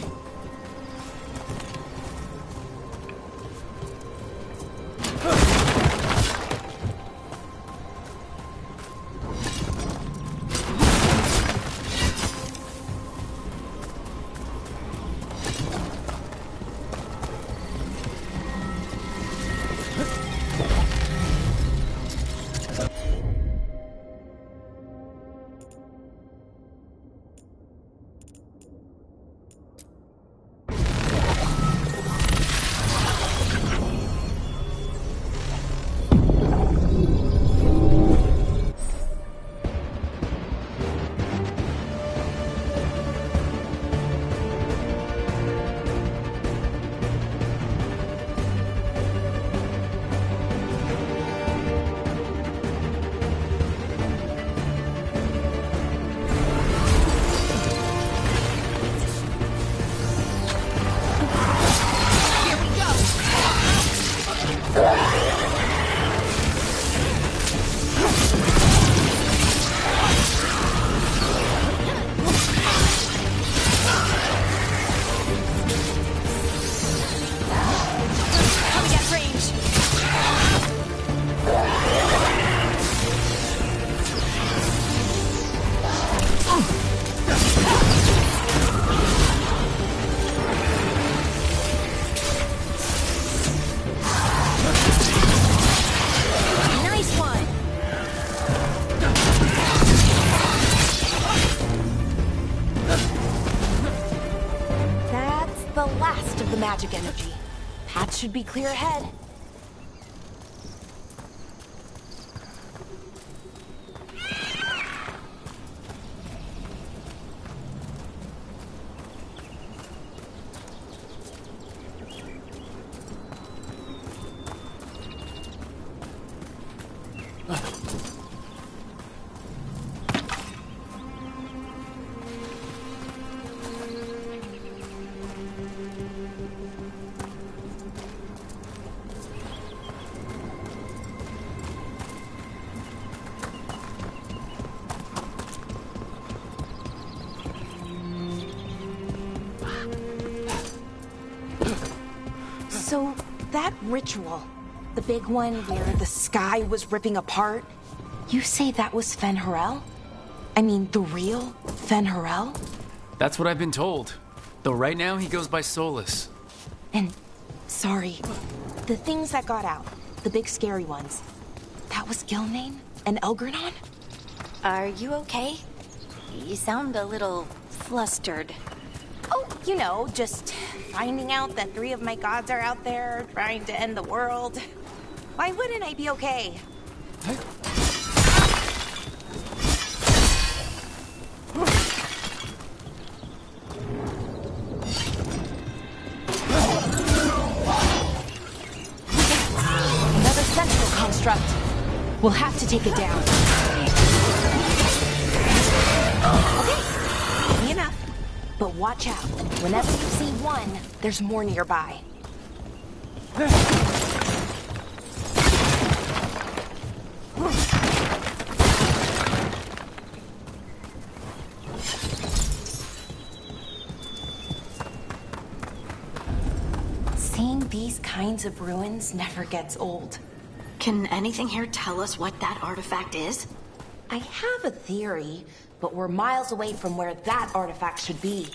Magic energy. Path should be clear ahead. So, that ritual, the big one where the sky was ripping apart, you say that was Fen'Harel? I mean, the real Fen'Harel? That's what I've been told. Though right now he goes by Solus. And, sorry, the things that got out, the big scary ones, that was Gilnane and Elgranon? Are you okay? You sound a little flustered. Oh, you know, just finding out that 3 of my gods are out there trying to end the world. Why wouldn't I be okay? Another sentinel construct. We'll have to take it down. Okay, easy enough. But watch out. Whenever you see one, there's more nearby. These kinds of ruins never gets old. Can anything here tell us what that artifact is? I have a theory, but we're miles away from where that artifact should be.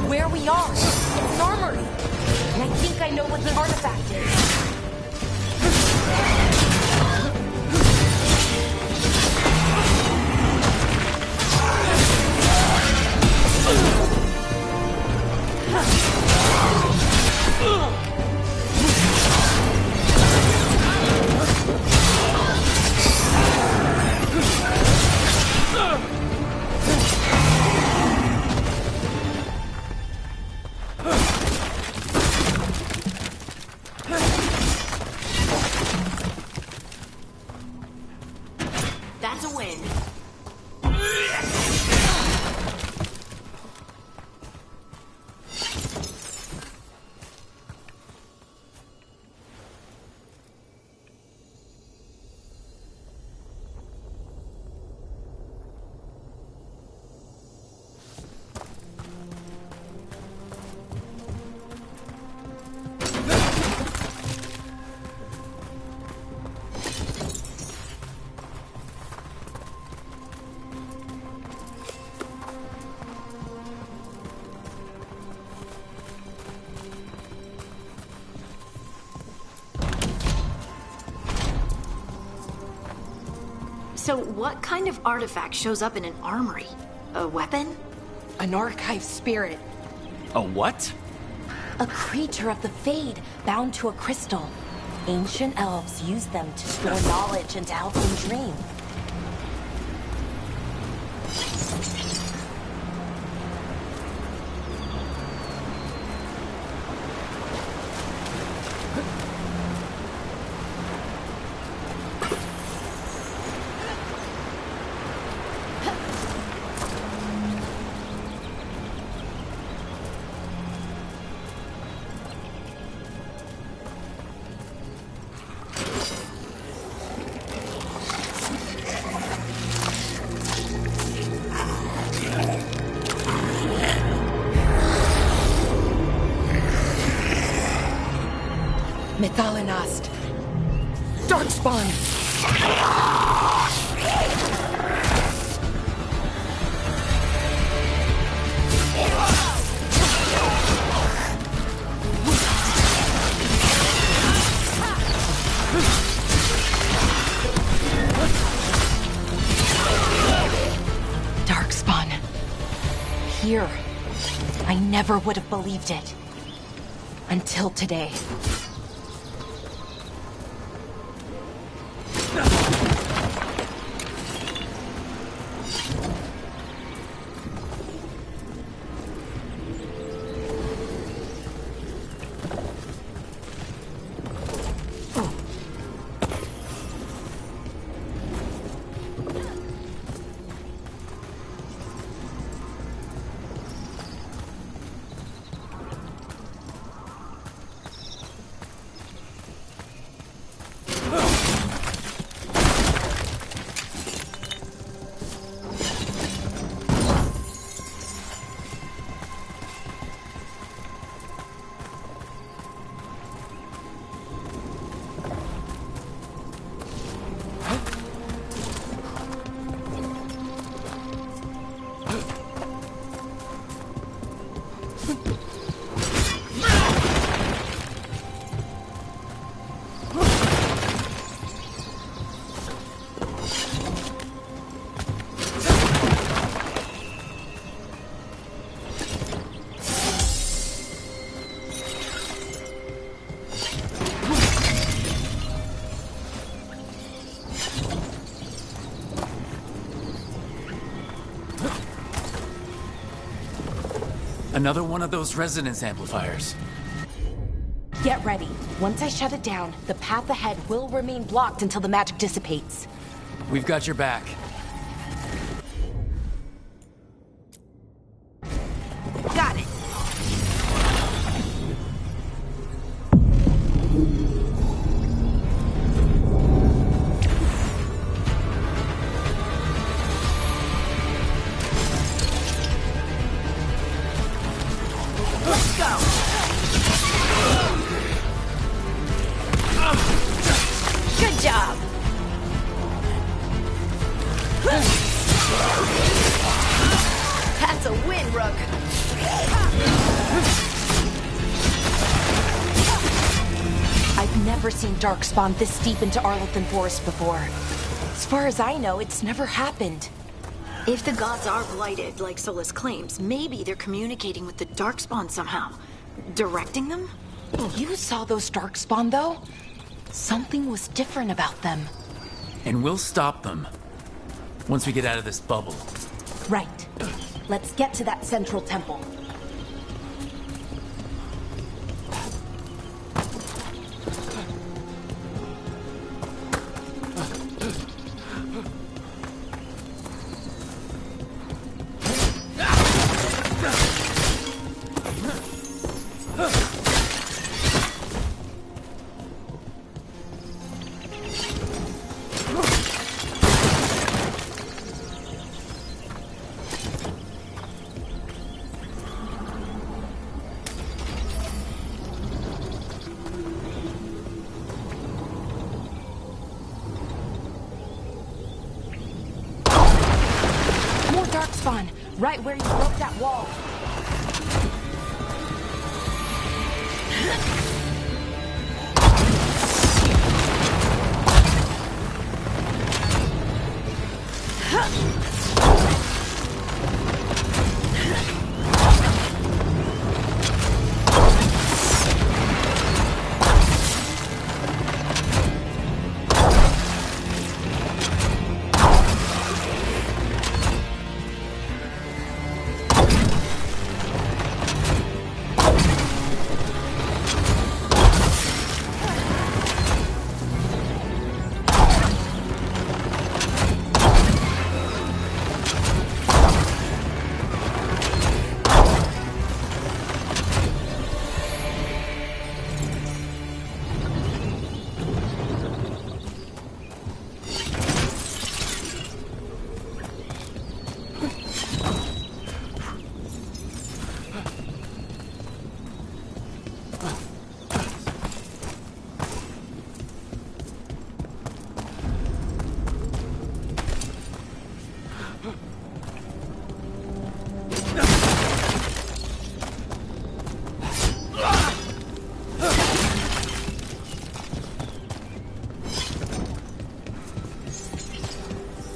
Where we are. It's an armory. And I think I know what the artifact is. That's a win. So what kind of artifact shows up in an armory? A weapon? An archive spirit. A what? A creature of the Fade, bound to a crystal. Ancient elves used them to store knowledge and to help them dream. Methalinast. Darkspawn. Darkspawn. Here. I never would have believed it. Until today. Another one of those resonance amplifiers. Get ready. Once I shut it down, the path ahead will remain blocked until the magic dissipates. We've got your back. Got it. Let's go! Good job! That's a win, Rook! I've never seen Darkspawn this deep into Arlothan Forest before. As far as I know, it's never happened. If the gods are blighted, like Solus claims, maybe they're communicating with the Darkspawn somehow. Directing them? You saw those Darkspawn, though? Something was different about them. And we'll stop them. Once we get out of this bubble. Right. Let's get to that central temple. Darkspawn, right where you broke that wall.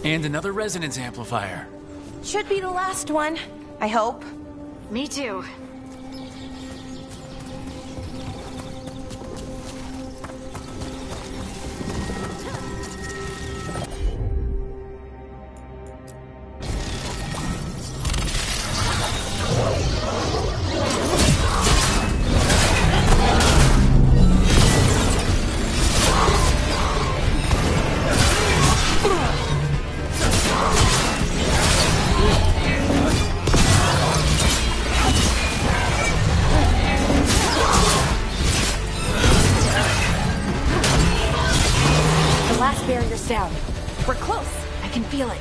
And another resonance amplifier. Should be the last one, I hope. Me too. Barrier's down. We're close. I can feel it.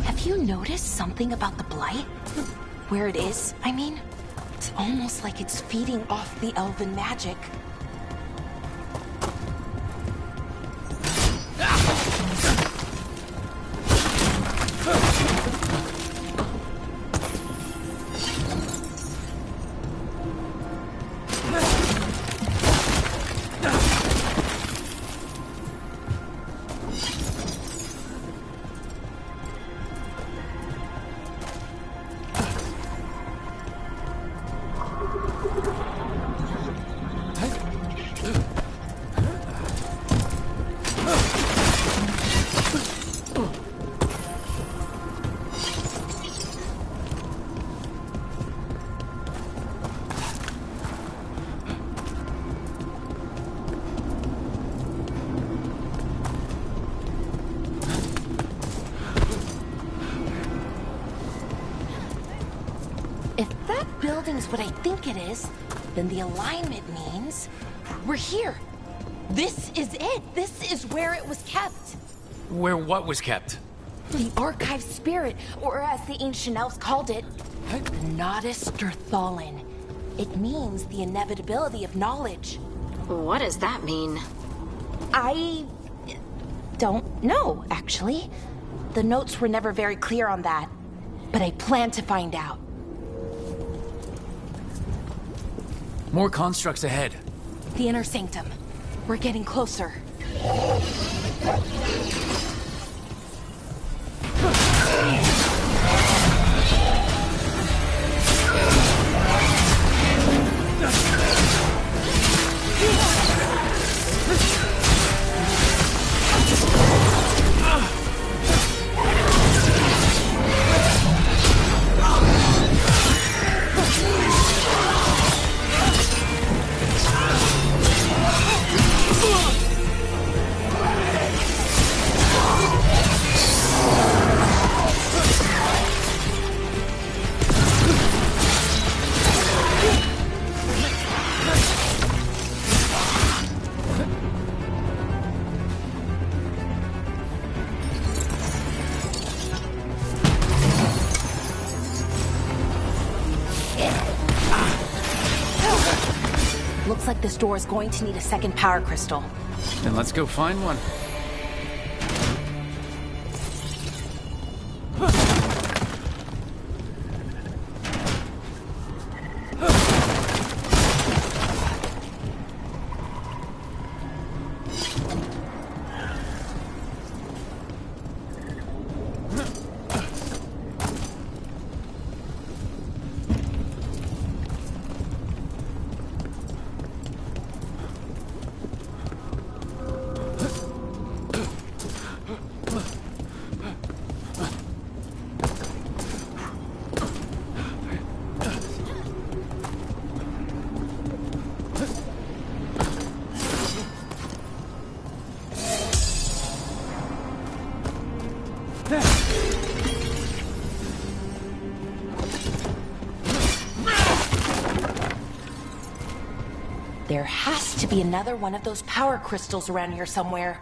Have you noticed something about the blight? Where it is, I mean? It's almost like it's feeding off the elven magic. If that building's what I think it is, then the alignment means we're here. This is it. This is where it was kept. Where what was kept? The archive spirit, or as the ancient elves called it, the Nodus Sturthalin. It means the inevitability of knowledge. What does that mean? I don't know, actually. The notes were never very clear on that, but I plan to find out. More constructs ahead. The inner sanctum. We're getting closer. Looks like this door is going to need a second power crystal. Then let's go find one. There has to be another one of those power crystals around here somewhere.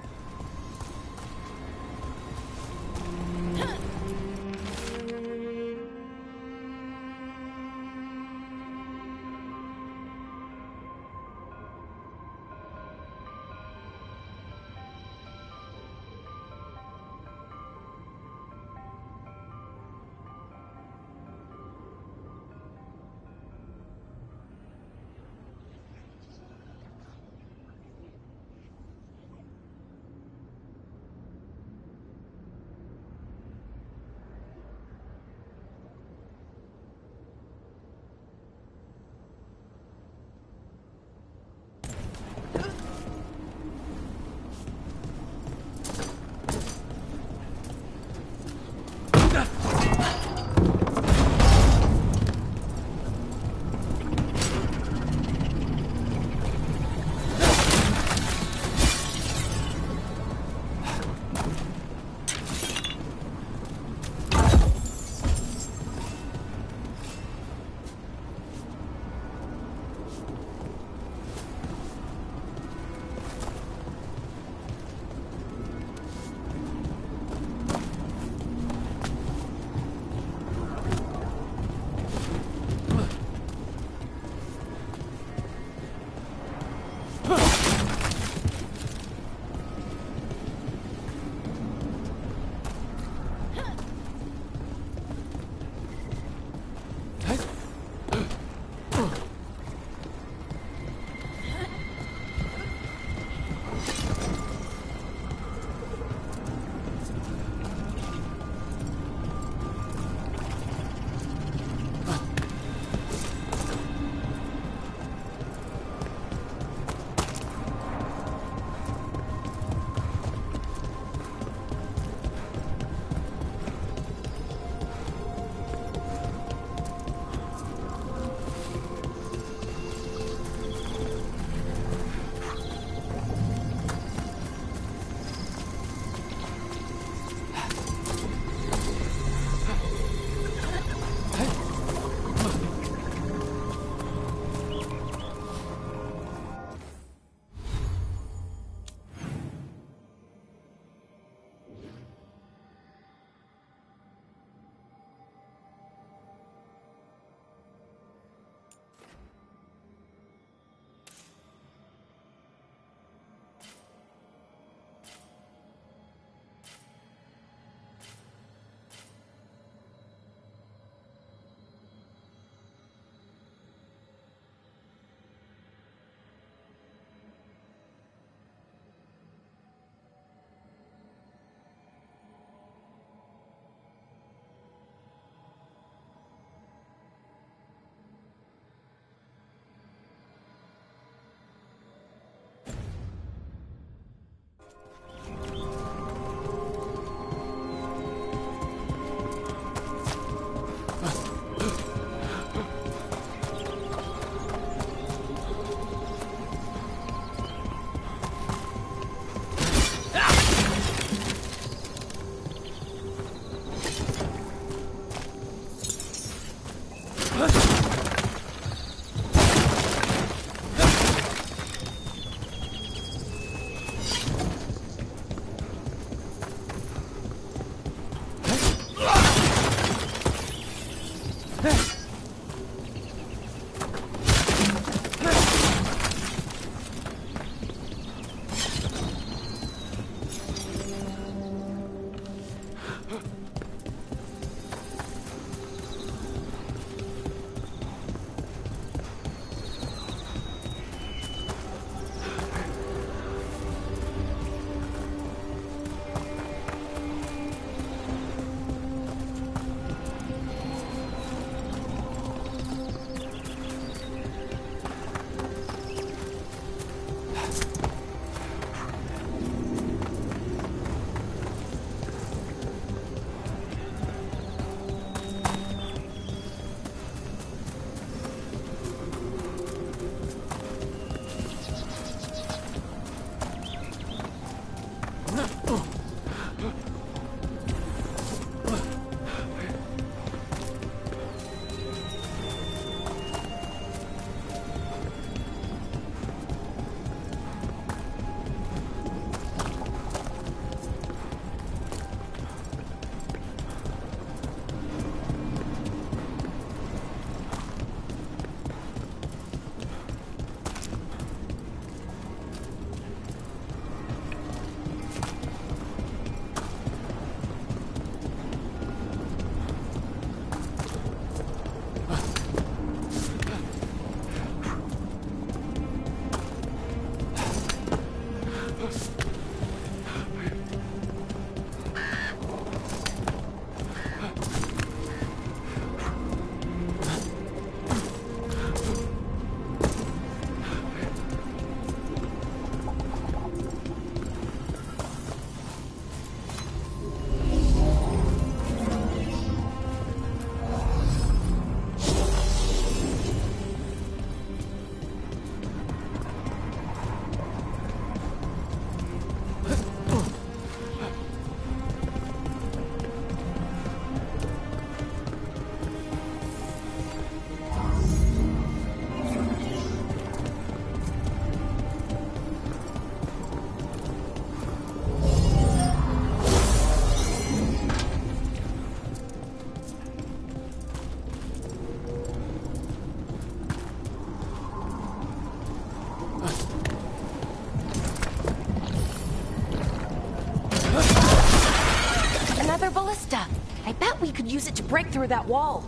use it to break through that wall.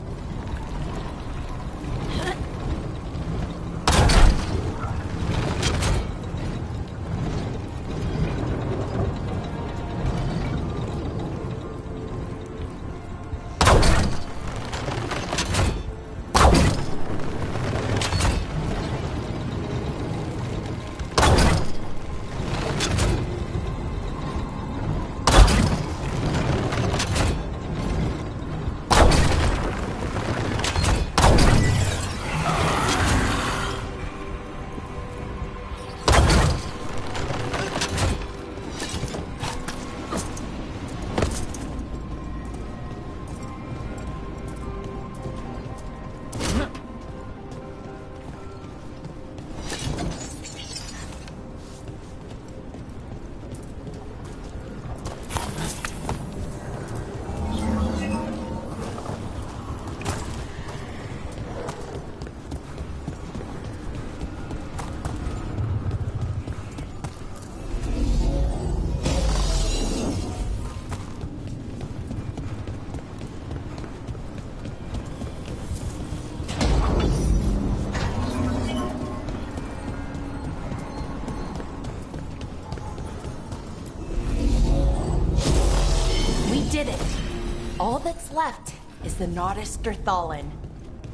All that's left is the Nodus Derthalin.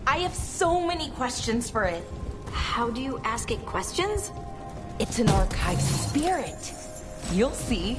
I have so many questions for it. How do you ask it questions? It's an archive spirit. You'll see.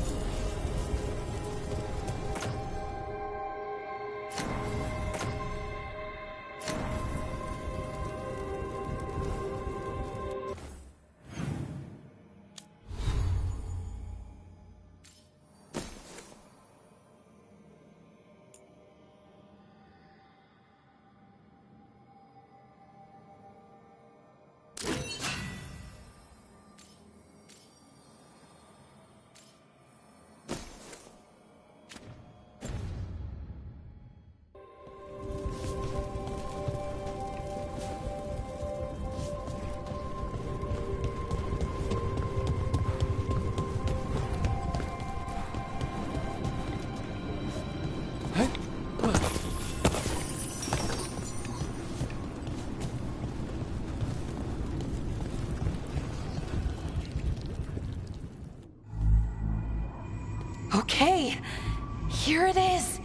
Okay, here it is.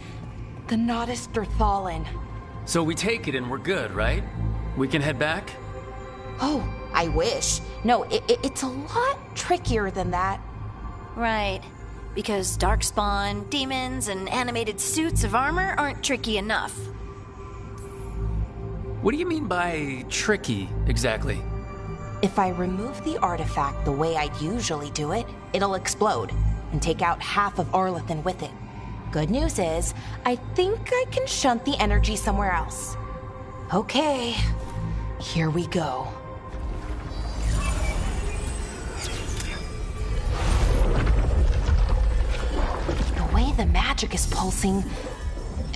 The Nodus Derthalin. So we take it and we're good, right? We can head back? Oh, I wish. No, it's a lot trickier than that. Right. Because darkspawn, demons, and animated suits of armor aren't tricky enough. What do you mean by tricky, exactly? If I remove the artifact the way I'd usually do it, it'll explode and take out half of Arlethan with it. Good news is, I think I can shunt the energy somewhere else. Okay, here we go. The way the magic is pulsing,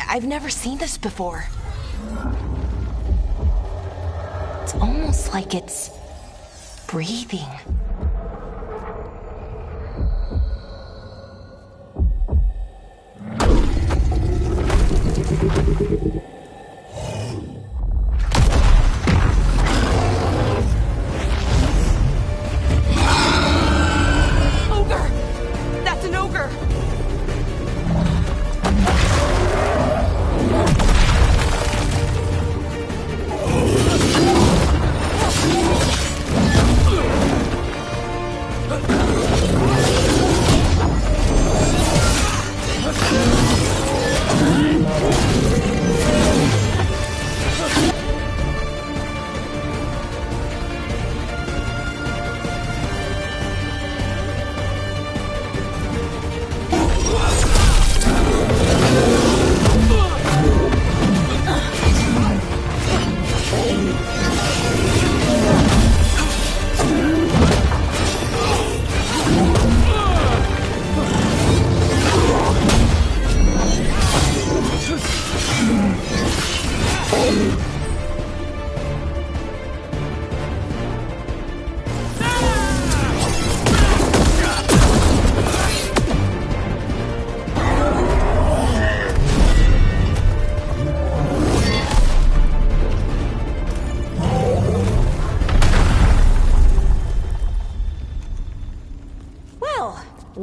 I've never seen this before. It's almost like it's breathing. Ogre! That's an ogre!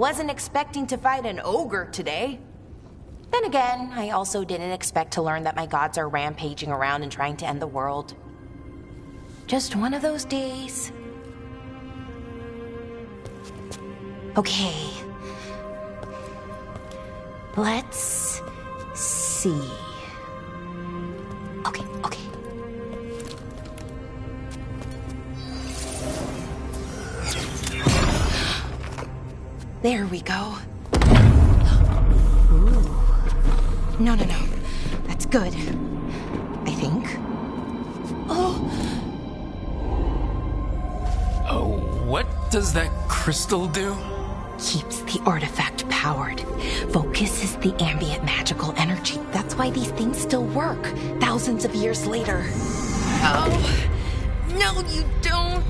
wasn't expecting to fight an ogre today. Then again, I also didn't expect to learn that my gods are rampaging around and trying to end the world. Just one of those days. Okay. Let's see. Okay. There we go. Ooh. No. That's good. I think. Oh, what does that crystal do? keeps the artifact powered. Focuses the ambient magical energy. That's why these things still work, thousands of years later. Oh, no you don't.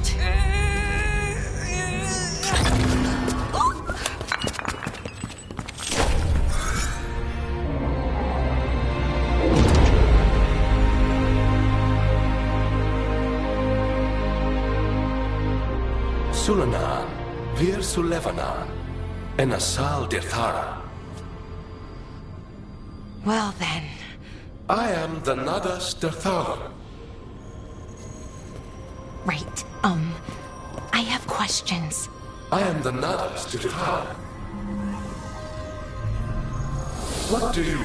Sulanan, Vir Sulevanan, and Asal Dirthara. Well then. I am the Nadas Dirthara. Right, I have questions. I am the Nadas Dirthara. What do you...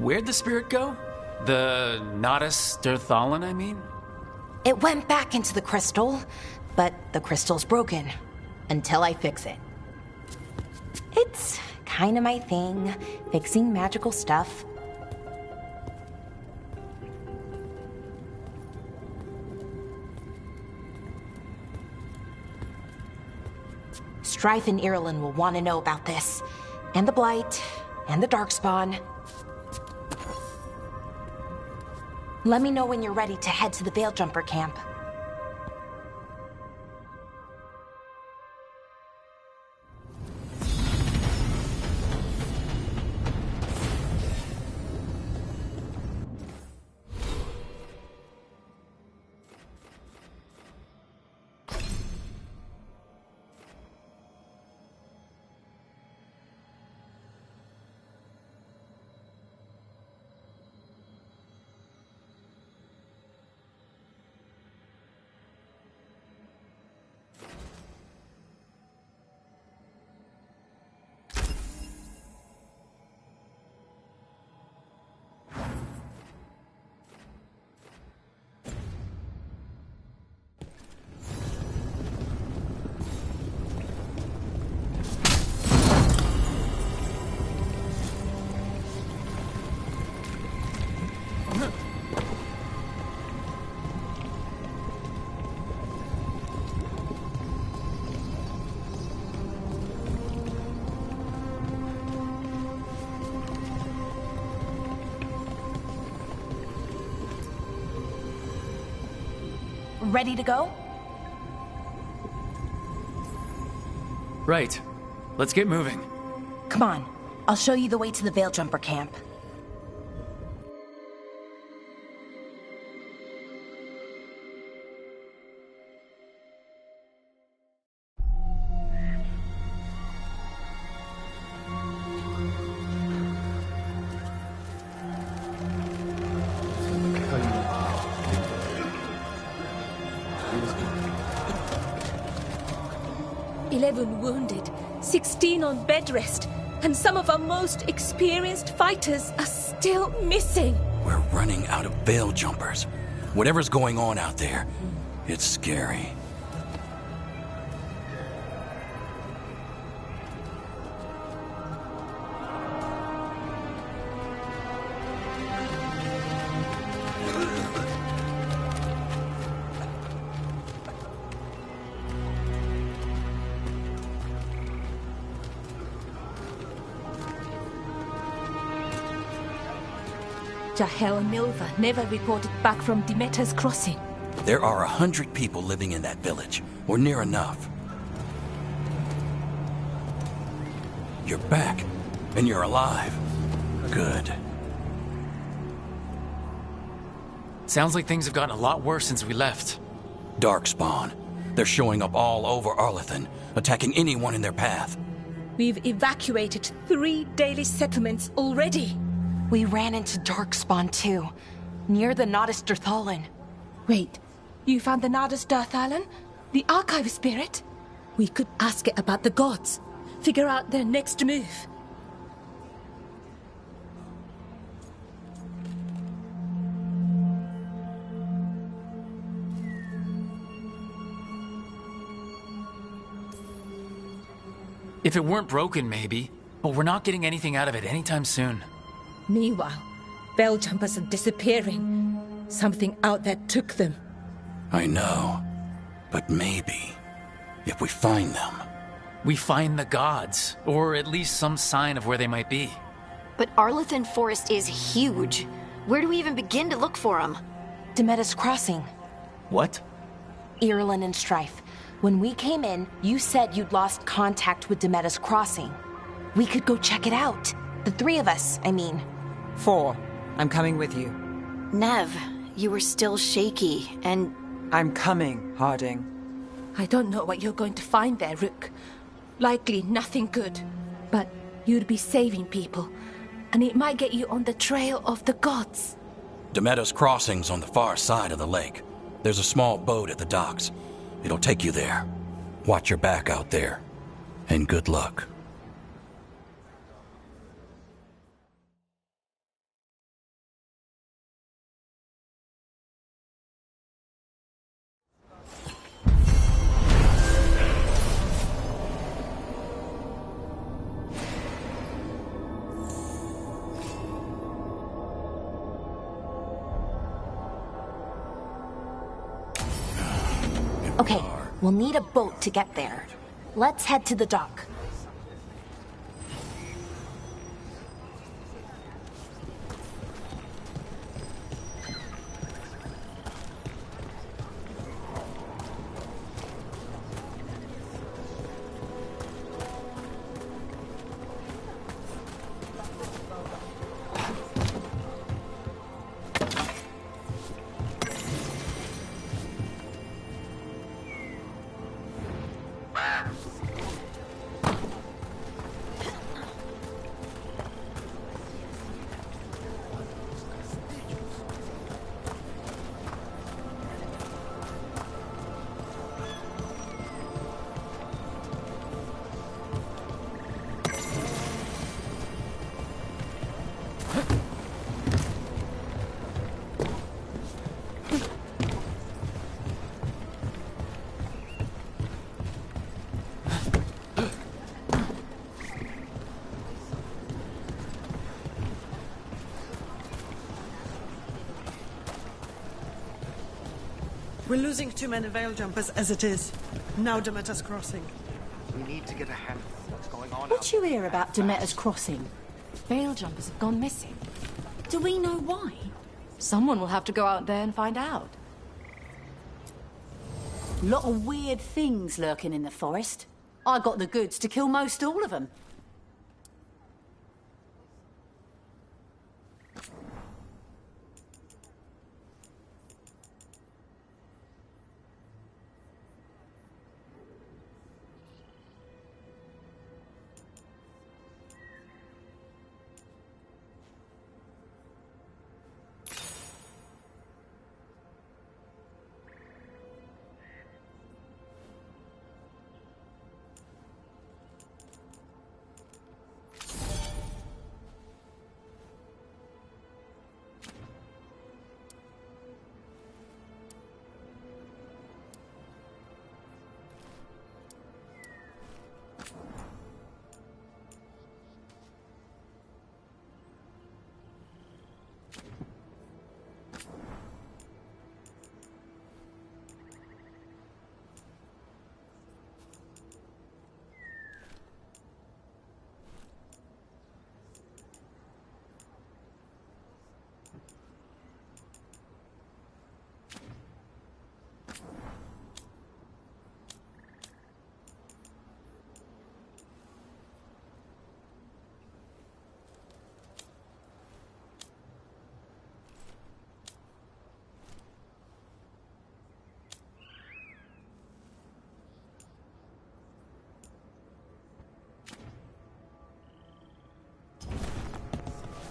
Where'd the spirit go? The Nadas Dirthalan, I mean? It went back into the crystal, but the crystal's broken. Until I fix it. It's kind of my thing, fixing magical stuff. Strife and Irulan will want to know about this. And the Blight, and the Darkspawn. Let me know when you're ready to head to the Veilgjumper camp. Ready to go? Right. Let's get moving. Come on. I'll show you the way to the Veilgjumper camp. Wounded, 16 on bed rest, and some of our most experienced fighters are still missing. We're running out of Veiljumpers. Whatever's going on out there, it's scary. Jahel and Milva never reported back from Demeter's crossing. There are 100 people living in that village, or near enough. You're back, and you're alive. Good. Sounds like things have gotten a lot worse since we left. Darkspawn. They're showing up all over Arlethan, attacking anyone in their path. We've evacuated 3 daily settlements already. We ran into Darkspawn too, near the Nodus Dirthalan. Wait, you found the Nodus Dirthalan? The Archive Spirit? We could ask it about the gods. Figure out their next move. If it weren't broken, maybe. But we're not getting anything out of it anytime soon. Meanwhile, Veiljumpers are disappearing. Something out there took them. I know. But maybe, if we find them... We find the gods, or at least some sign of where they might be. But Arlethan Forest is huge. Where do we even begin to look for them? Demetus Crossing. What? Irulan and Strife. When we came in, you said you'd lost contact with Demetus Crossing. We could go check it out. The 3 of us, I mean. 4. I'm coming with you. Nev, you were still shaky, and... I'm coming, Harding. I don't know what you're going to find there, Rook. Likely nothing good. But you'd be saving people, and it might get you on the trail of the gods. Demetus Crossing's on the far side of the lake. There's a small boat at the docks. It'll take you there. Watch your back out there. And good luck. Okay, we'll need a boat to get there. Let's head to the dock. We're losing too many Veiljumpers as it is. Now Demetus Crossing. We need to get a handle on what's going on. What you hear about Demetus Crossing? Veiljumpers have gone missing. Do we know why? Someone will have to go out there and find out. Lot of weird things lurking in the forest. I got the goods to kill most all of them.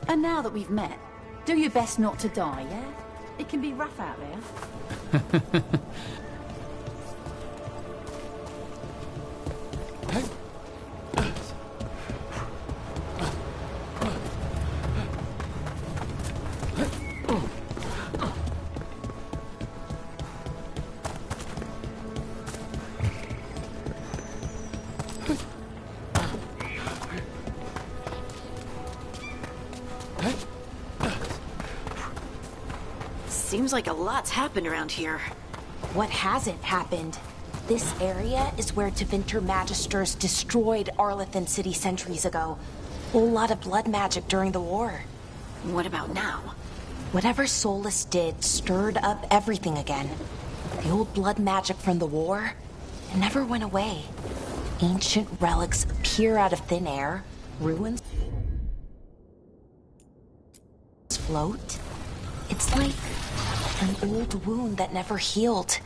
And now that we've met, do your best not to die, yeah? It can be rough out there. Seems like a lot's happened around here. What hasn't happened? This area is where Tevinter Magisters destroyed Arlathan City centuries ago. Whole lot of blood magic during the war. What about now? Whatever Solus did stirred up everything again. The old blood magic from the war, it never went away. Ancient relics appear out of thin air, ruins float. It's like an old wound that never healed,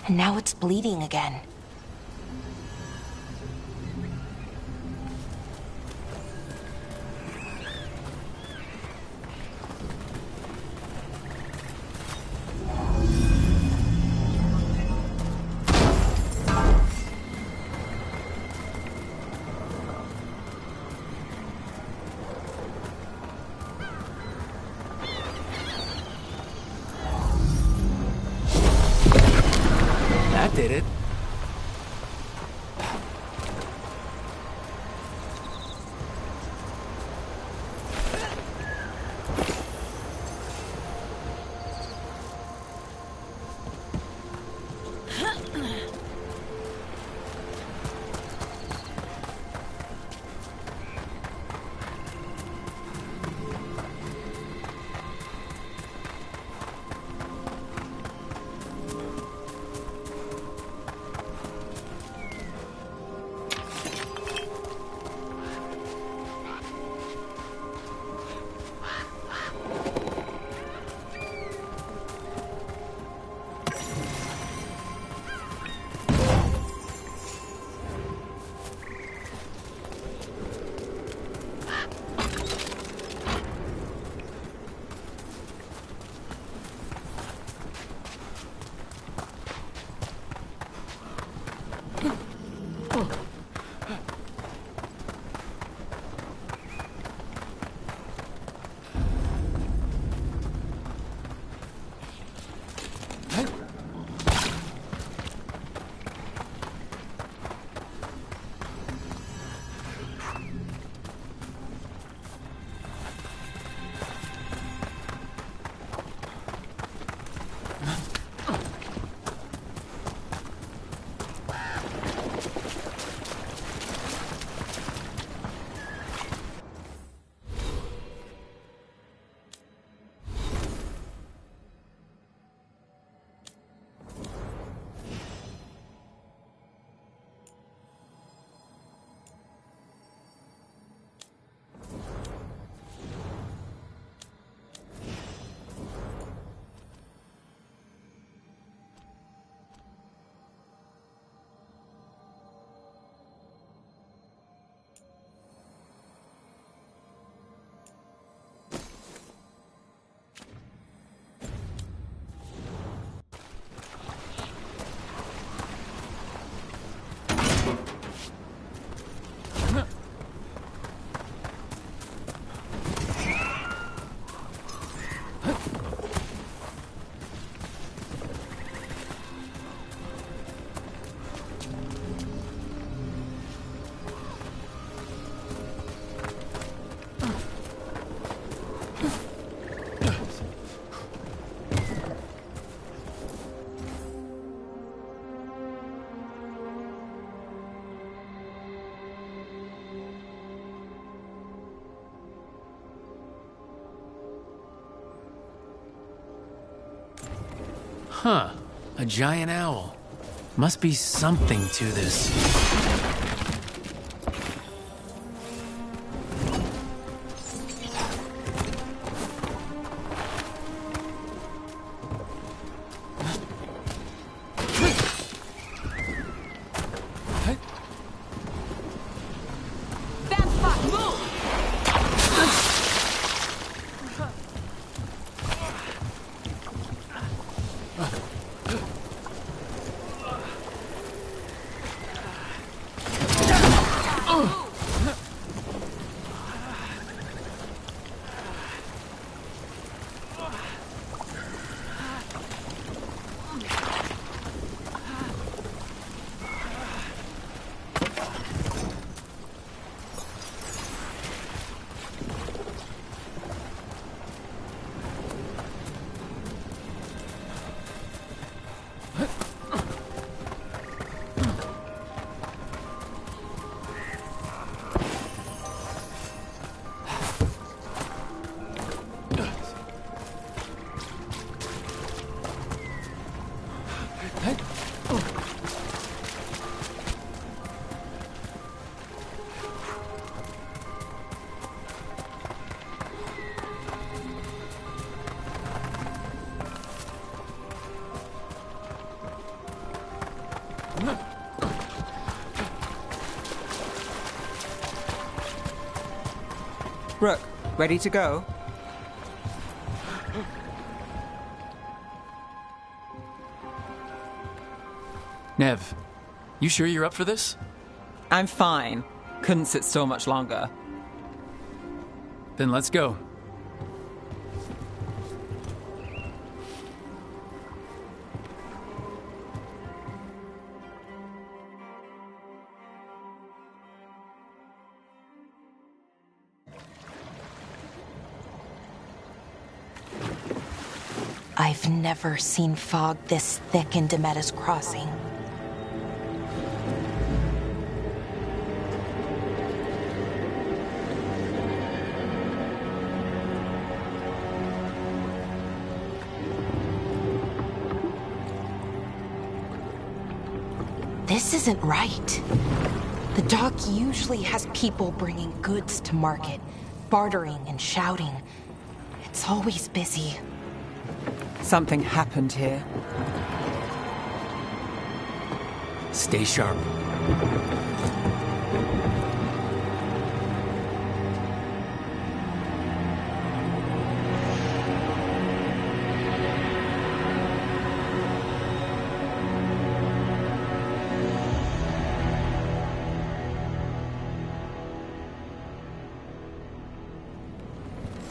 and now it's bleeding again. That did it. Huh. A giant owl. Must be something to this. Rook, ready to go? Nev, you sure you're up for this? I'm fine. Couldn't sit still much longer. Then let's go. I've never seen fog this thick in Demeter's Crossing. This isn't right. The dock usually has people bringing goods to market, bartering and shouting. It's always busy. Something happened here. Stay sharp.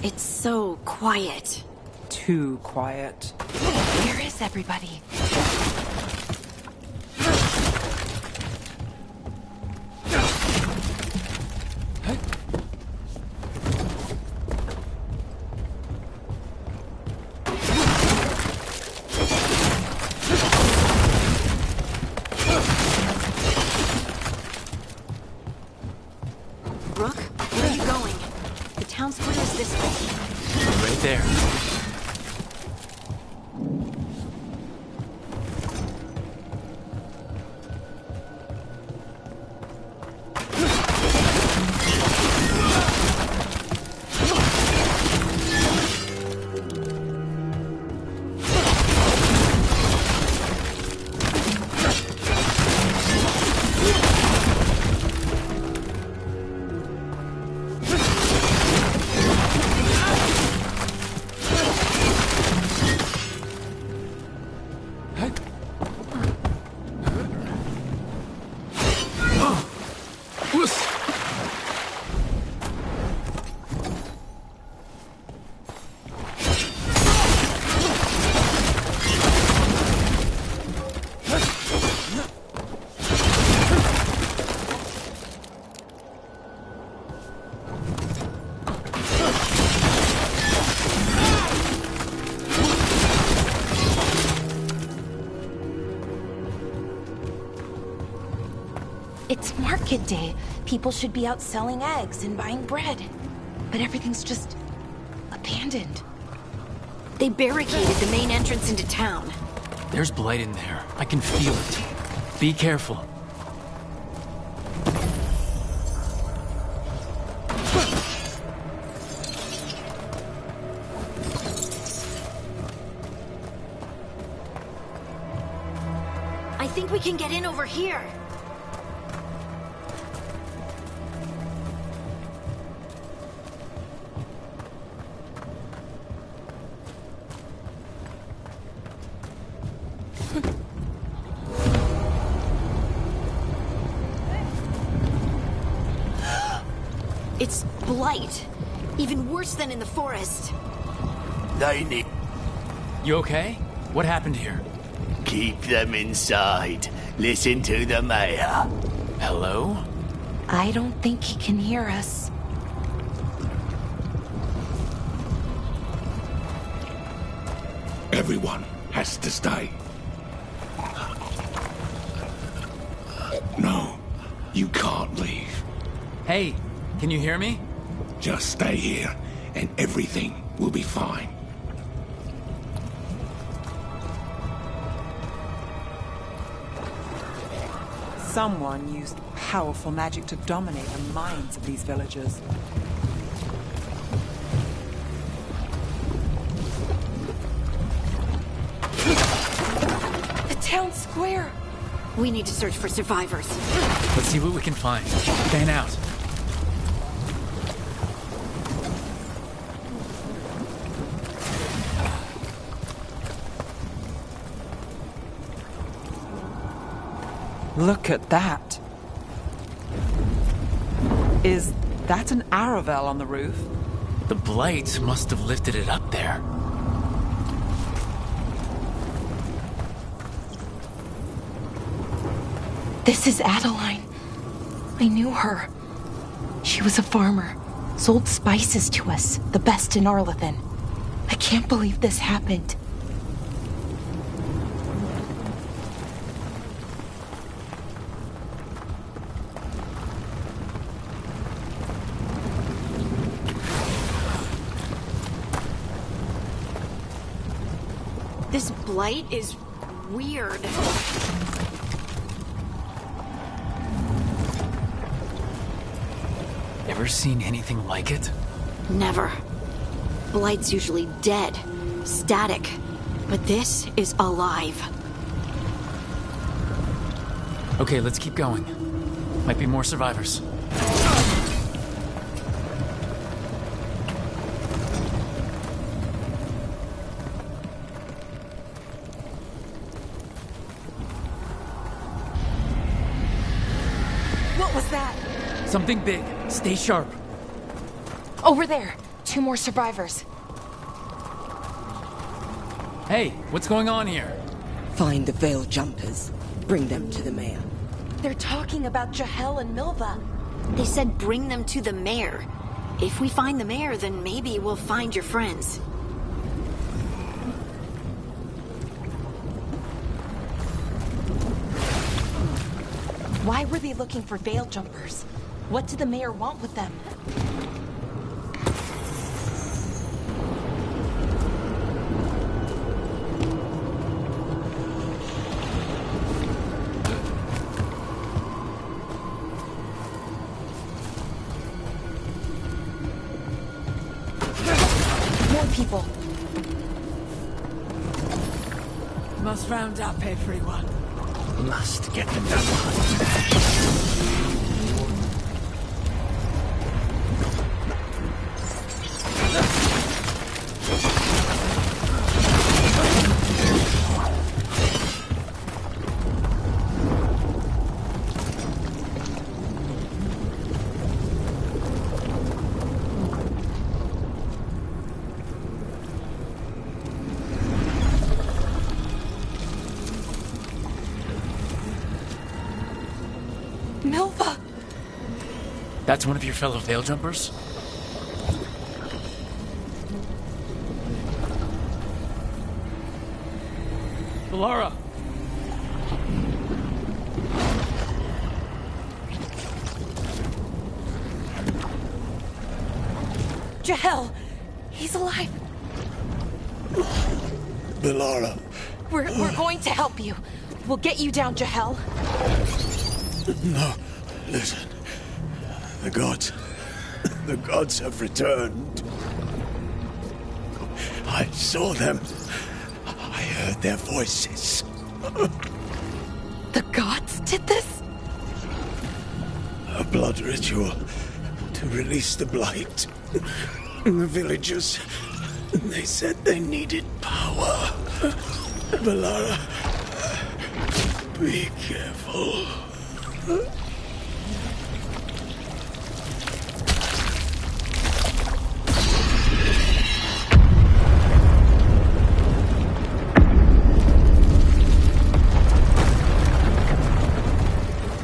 It's so quiet. Too quiet. Where is everybody? Rook, where are you going? The town square is this way. Right there. It's market day. People should be out selling eggs and buying bread. But everything's just abandoned. They barricaded the main entrance into town. There's blight in there. I can feel it. Be careful. I think we can get in over here. It's blight. Even worse than in the forest. They need... You okay? What happened here? Keep them inside. Listen to the mayor. Hello? I don't think he can hear us. Everyone has to stay. No, you can't leave. Hey, can you hear me? Just stay here, and everything will be fine. Someone used powerful magic to dominate the minds of these villagers. The town square! We need to search for survivors. Let's see what we can find. Fan out. Look at that. Is that an Aravel on the roof? The blight must have lifted it up there. This is Adeline. I knew her. She was a farmer, sold spices to us, the best in Arlathan. I can't believe this happened. This blight is weird. Ever seen anything like it? Never. Blight's usually dead, static. But this is alive. Okay, let's keep going. Might be more survivors. What was that? Something big. Stay sharp. Over there. 2 more survivors. Hey, what's going on here? Find the Veil Jumpers. Bring them to the mayor. They're talking about Jahel and Milva. They said bring them to the mayor. If we find the mayor, then maybe we'll find your friends. Why were they looking for Veil Jumpers? What did the mayor want with them? More people. Must round up everyone. Must get them done. Milva! That's one of your fellow Veil Jumpers? Valara! Jahel! He's alive! Valara. We're going to help you. We'll get you down, Jahel. No, listen. The gods have returned. I saw them. I heard their voices. The gods did this? A blood ritual to release the blight. The villagers, they said they needed power. Valara, be careful.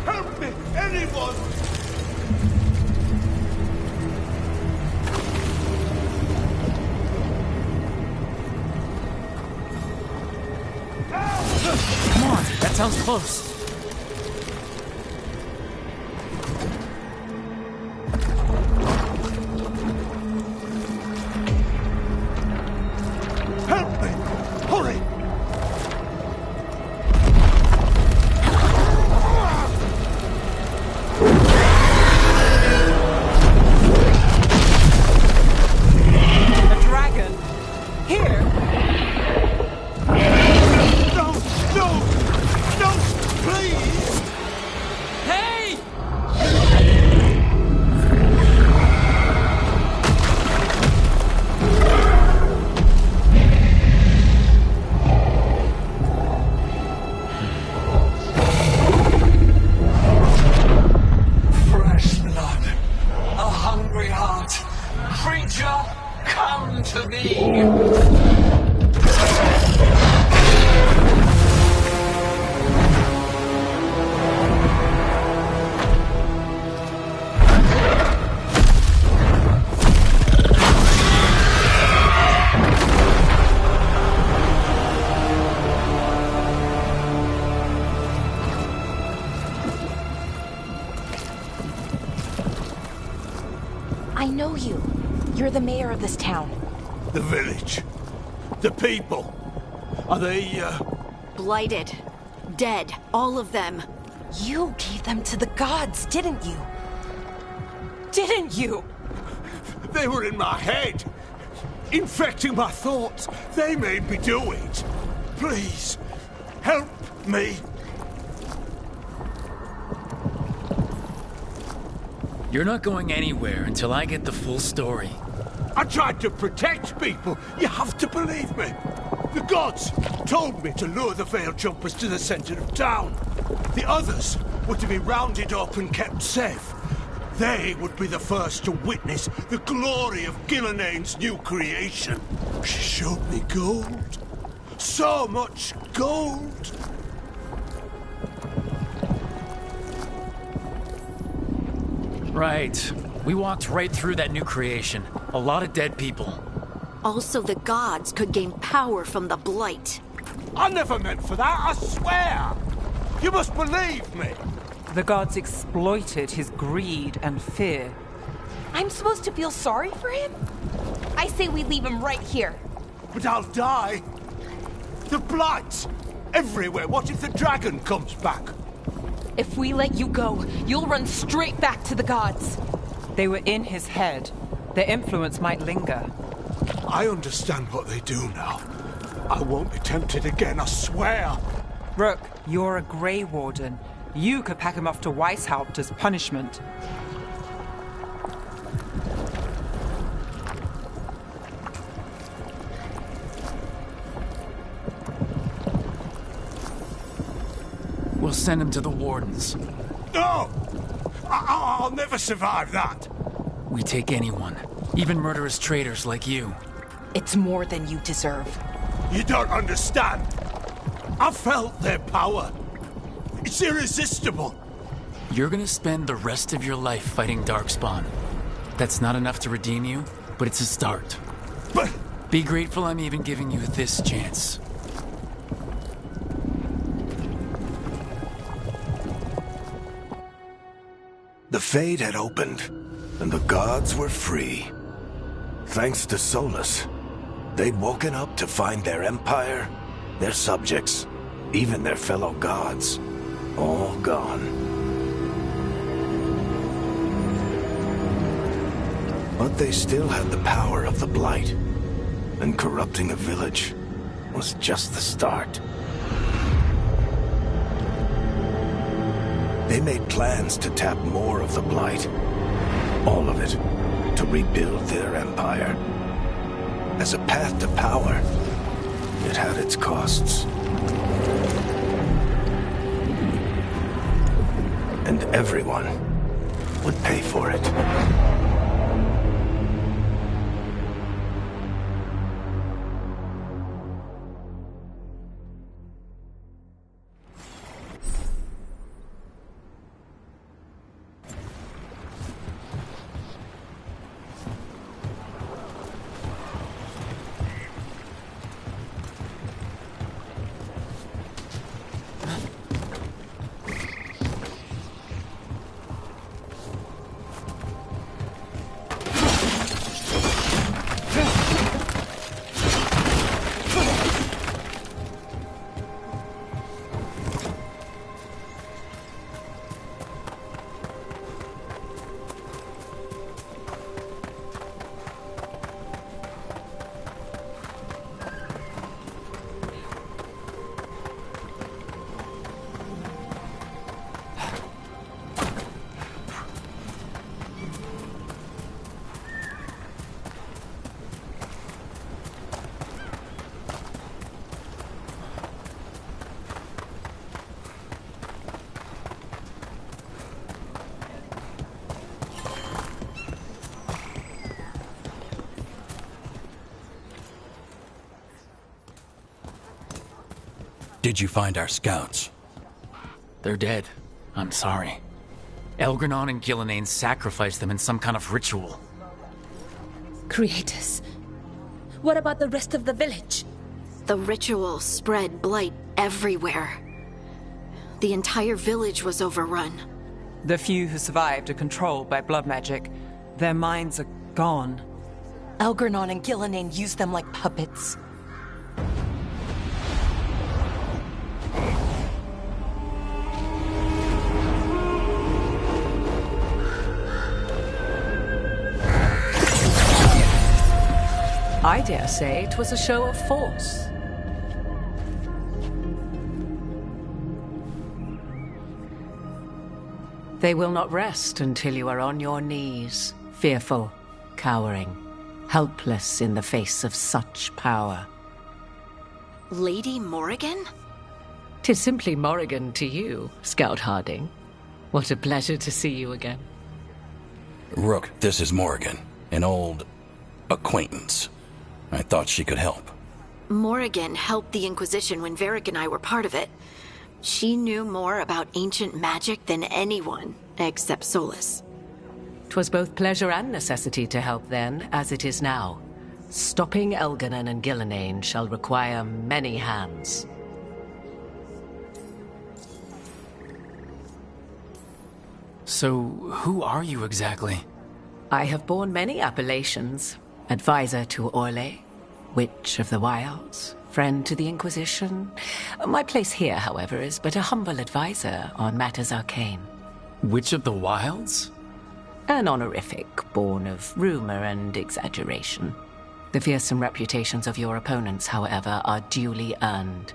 Help me, anyone! Come on, that sounds close. I know you. You're the mayor of this town. The village. The people. Are they, Blighted. Dead. All of them. You gave them to the gods, didn't you? Didn't you? They were in my head. Infecting my thoughts. They made me do it. Please, help me. You're not going anywhere until I get the full story. I tried to protect people. You have to believe me. The gods told me to lure the Veil Jumpers to the center of town. The others were to be rounded up and kept safe. They would be the first to witness the glory of Gilneain's new creation. She showed me gold. So much gold. Right. We walked right through that new creation. A lot of dead people. Also, the gods could gain power from the Blight. I never meant for that, I swear! You must believe me! The gods exploited his greed and fear. I'm supposed to feel sorry for him? I say we leave him right here. But I'll die. The Blight! Everywhere. What if the dragon comes back? If we let you go, you'll run straight back to the gods. They were in his head. Their influence might linger. I understand what they do now. I won't be tempted again, I swear. Rook, you're a Grey Warden. You could pack him off to Weishaupt as punishment. We'll send him to the Wardens. No! I'll never survive that. We take anyone, even murderous traitors like you. It's more than you deserve. You don't understand. I felt their power. It's irresistible. You're gonna spend the rest of your life fighting Darkspawn. That's not enough to redeem you, but it's a start. But... Be grateful I'm even giving you this chance. The Fade had opened, and the gods were free. Thanks to Solus, they'd woken up to find their empire, their subjects, even their fellow gods, all gone. But they still had the power of the Blight, and corrupting a village was just the start. They made plans to tap more of the Blight, all of it, to rebuild their empire. As a path to power, it had its costs. And everyone would pay for it. Did you find our scouts? They're dead. I'm sorry. Elgranon and Gilneain sacrificed them in some kind of ritual. Creators. What about the rest of the village? The ritual spread blight everywhere. The entire village was overrun. The few who survived are controlled by blood magic. Their minds are gone. Algernon and Gillenane used them like puppets. I dare say it was a show of force. They will not rest until you are on your knees, fearful, cowering, helpless in the face of such power. Lady Morrigan? 'Tis simply Morrigan to you, Scout Harding. What a pleasure to see you again. Rook, this is Morrigan, an old acquaintance. I thought she could help. Morrigan helped the Inquisition when Varric and I were part of it. She knew more about ancient magic than anyone, except Solus. 'Twas both pleasure and necessity to help then, as it is now. Stopping Elganon and Gillenane shall require many hands. So, who are you exactly? I have borne many appellations. Advisor to Orlais, Witch of the Wilds, friend to the Inquisition. My place here, however, is but a humble advisor on matters arcane. Witch of the Wilds? An honorific born of rumor and exaggeration. The fearsome reputations of your opponents, however, are duly earned.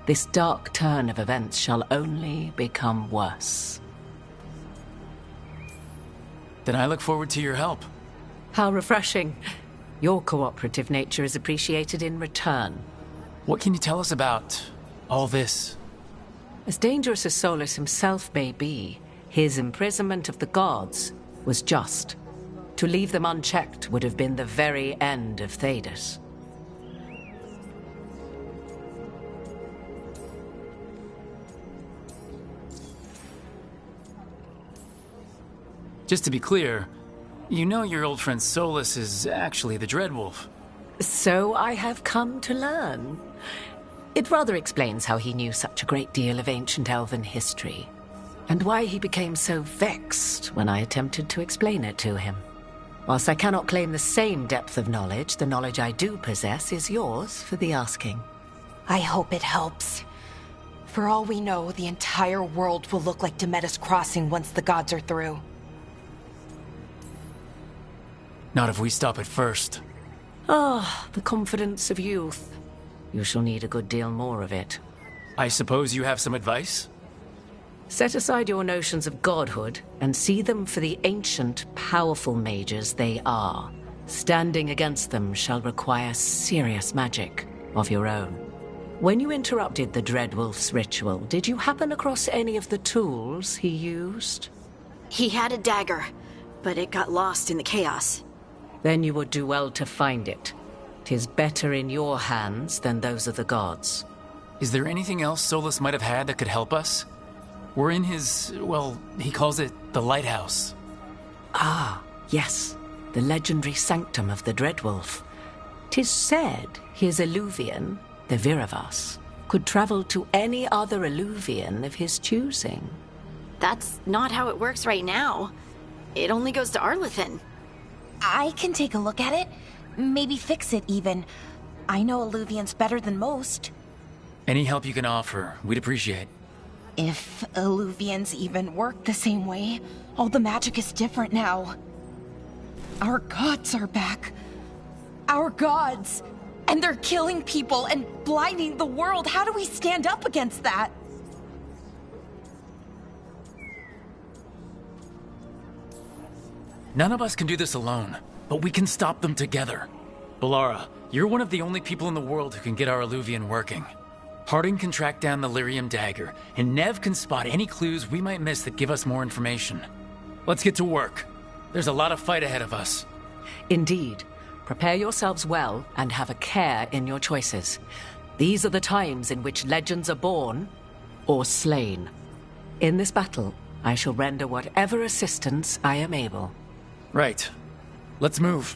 This dark turn of events shall only become worse. Then I look forward to your help. How refreshing. Your cooperative nature is appreciated in return. What can you tell us about all this? As dangerous as Solus himself may be, his imprisonment of the gods was just. To leave them unchecked would have been the very end of Thedas. Just to be clear, you know your old friend Solus is actually the Dreadwolf. So I have come to learn. It rather explains how he knew such a great deal of ancient elven history, and why he became so vexed when I attempted to explain it to him. Whilst I cannot claim the same depth of knowledge, the knowledge I do possess is yours for the asking. I hope it helps. For all we know, the entire world will look like Demetus Crossing once the gods are through. Not if we stop it first. Ah, the confidence of youth. You shall need a good deal more of it. I suppose you have some advice? Set aside your notions of godhood and see them for the ancient, powerful mages they are. Standing against them shall require serious magic of your own. When you interrupted the Dreadwolf's ritual, did you happen across any of the tools he used? He had a dagger, but it got lost in the chaos. Then you would do well to find it. 'Tis better in your hands than those of the gods. Is there anything else Solus might have had that could help us? We're in his, well, he calls it the lighthouse. Ah, yes. The legendary sanctum of the Dreadwolf. 'Tis said his Illuvian, the Viravas, could travel to any other Illuvian of his choosing. That's not how it works right now. It only goes to Arlethan. I can take a look at it. Maybe fix it, even. I know Illuvians better than most. Any help you can offer, we'd appreciate. If Illuvians even work the same way, all the magic is different now. Our gods are back. Our gods! And they're killing people and blinding the world. How do we stand up against that? None of us can do this alone, but we can stop them together. Balara, you're one of the only people in the world who can get our Illuvian working. Harding can track down the Lyrium dagger, and Nev can spot any clues we might miss that give us more information. Let's get to work. There's a lot of fight ahead of us. Indeed. Prepare yourselves well and have a care in your choices. These are the times in which legends are born or slain. In this battle, I shall render whatever assistance I am able. Right. Let's move.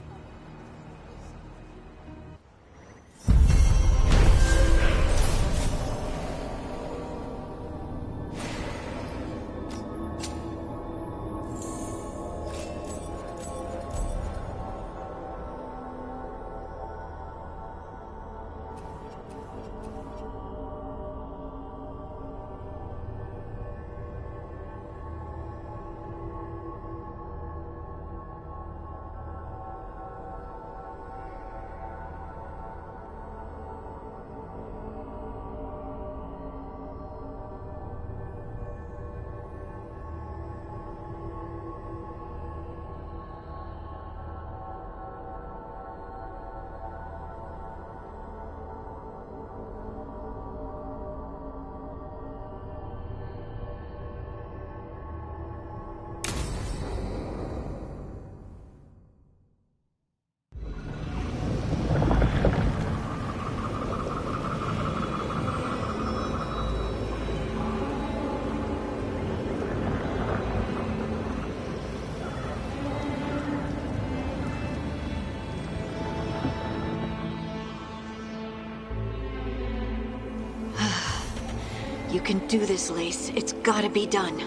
can do this, Lace. It's gotta be done.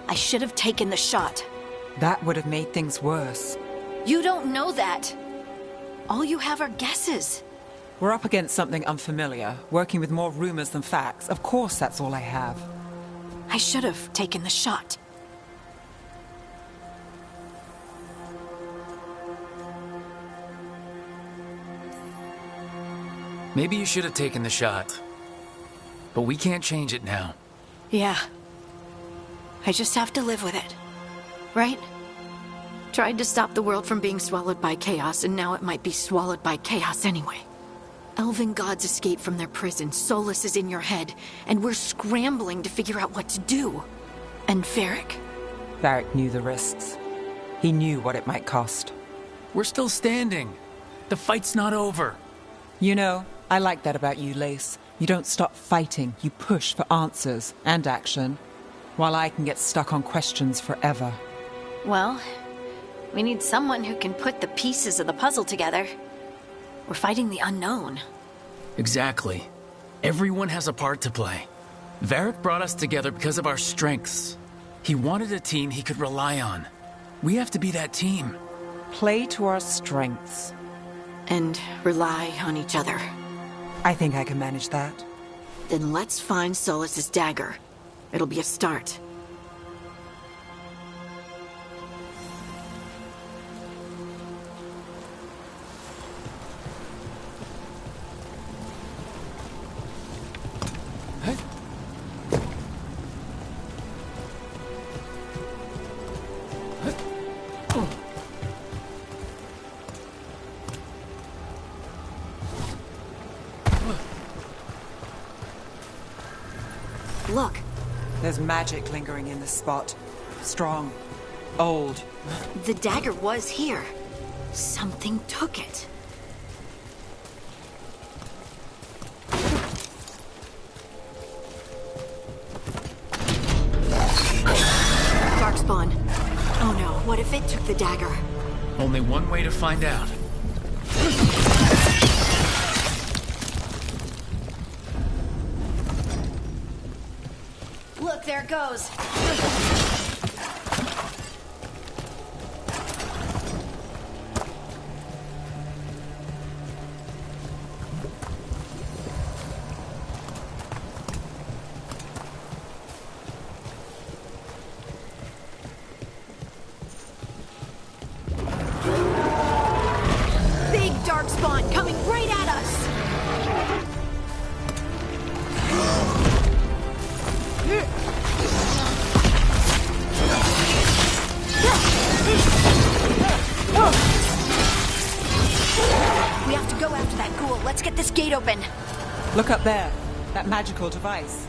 I should have taken the shot. That would have made things worse. You don't know that. All you have are guesses. We're up against something unfamiliar, working with more rumors than facts. Of course, that's all I have. I should have taken the shot. Maybe you should have taken the shot. But we can't change it now. Yeah. I just have to live with it. Right? Tried to stop the world from being swallowed by chaos, and now it might be swallowed by chaos anyway. Elven gods escape from their prison, Solus is in your head, and we're scrambling to figure out what to do. And Varric? Varric knew the risks. He knew what it might cost. We're still standing. The fight's not over. You know, I like that about you, Lace. You don't stop fighting, you push for answers and action. While I can get stuck on questions forever. Well, we need someone who can put the pieces of the puzzle together. We're fighting the unknown. Exactly. Everyone has a part to play. Varric brought us together because of our strengths. He wanted a team he could rely on. We have to be that team. Play to our strengths. And rely on each other. I think I can manage that. Then let's find Solus's dagger. It'll be a start. Look. There's magic lingering in this spot. Strong. Old. The dagger was here. Something took it. Darkspawn. Oh no, what if it took the dagger? Only one way to find out. Look, there it goes. Big Darkspawn coming right at us. We have to go after that ghoul. Let's get this gate open. Look up there. That magical device.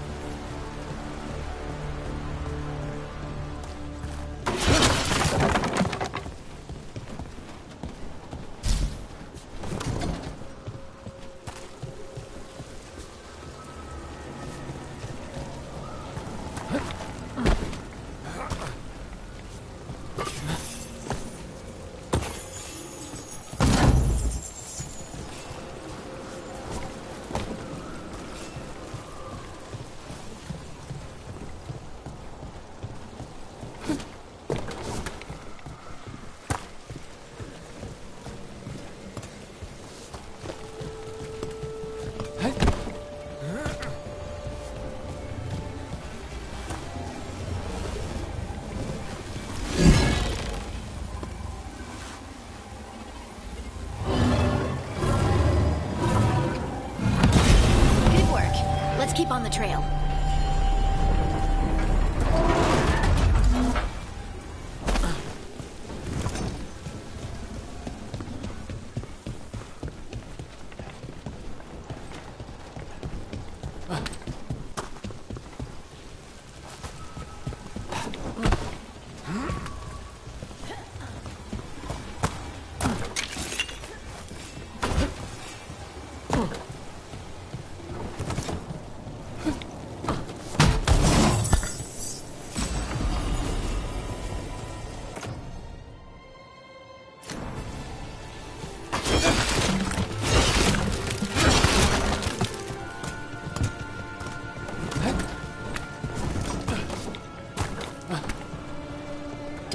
Keep on the trail.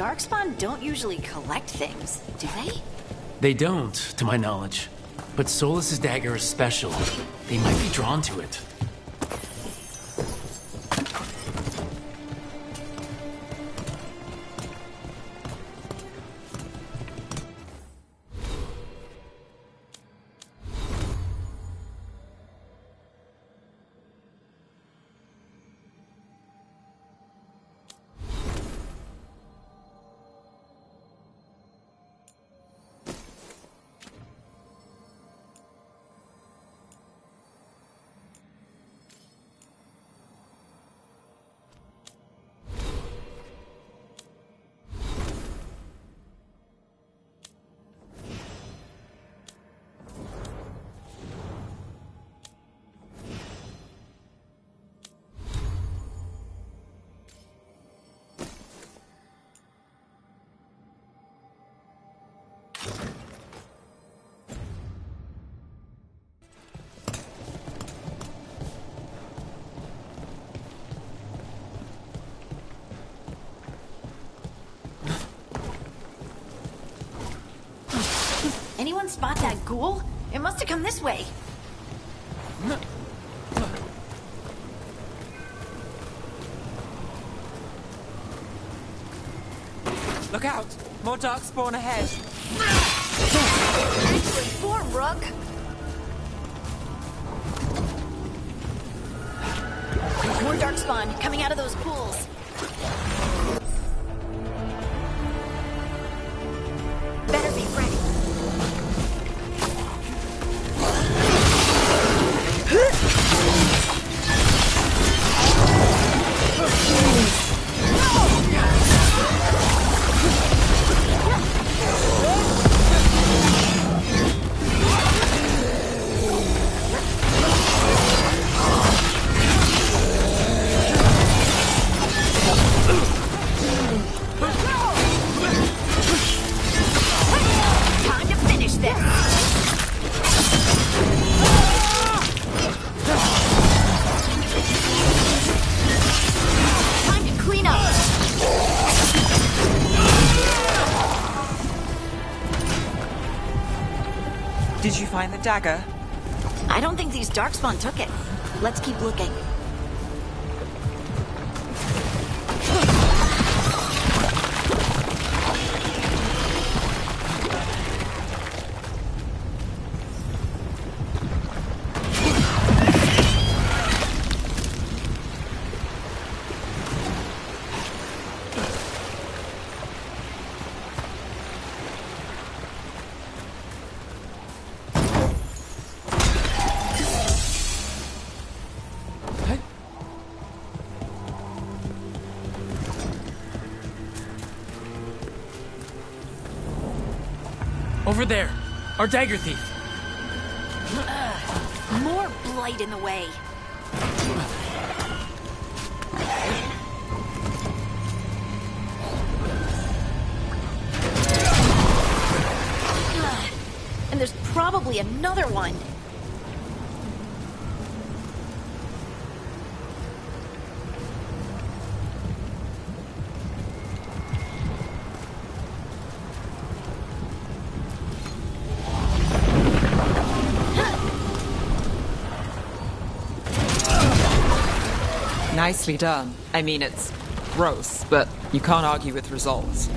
Darkspawn don't usually collect things, do they? They don't, to my knowledge. But Solus's dagger is special. They might be drawn to it. Anyone spot that ghoul? It must have come this way. Look out! More darkspawn ahead. Good form, Rook. More darkspawn coming out of those pools. Better be ready. Time to finish this. Time to clean up. Did you find the dagger? I don't think these darkspawn took it. Let's keep looking. Over there! Our dagger thief! More blight in the way. And there's probably another one. Nicely done. I mean, it's gross, but you can't argue with results.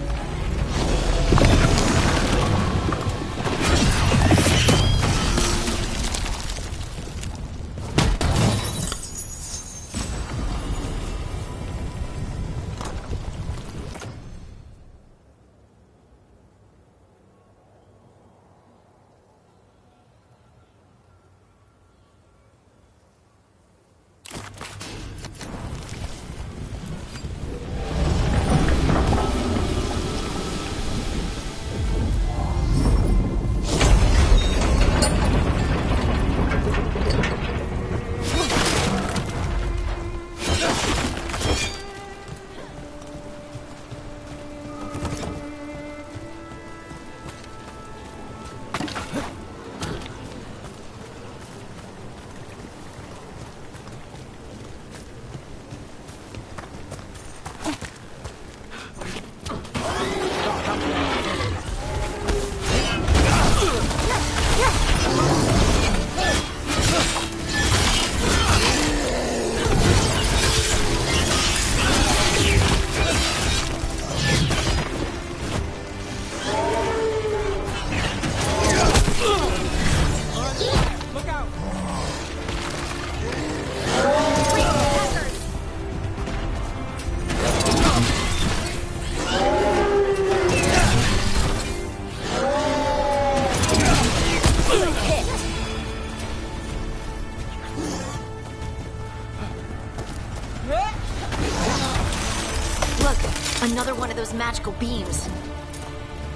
Another one of those magical beams.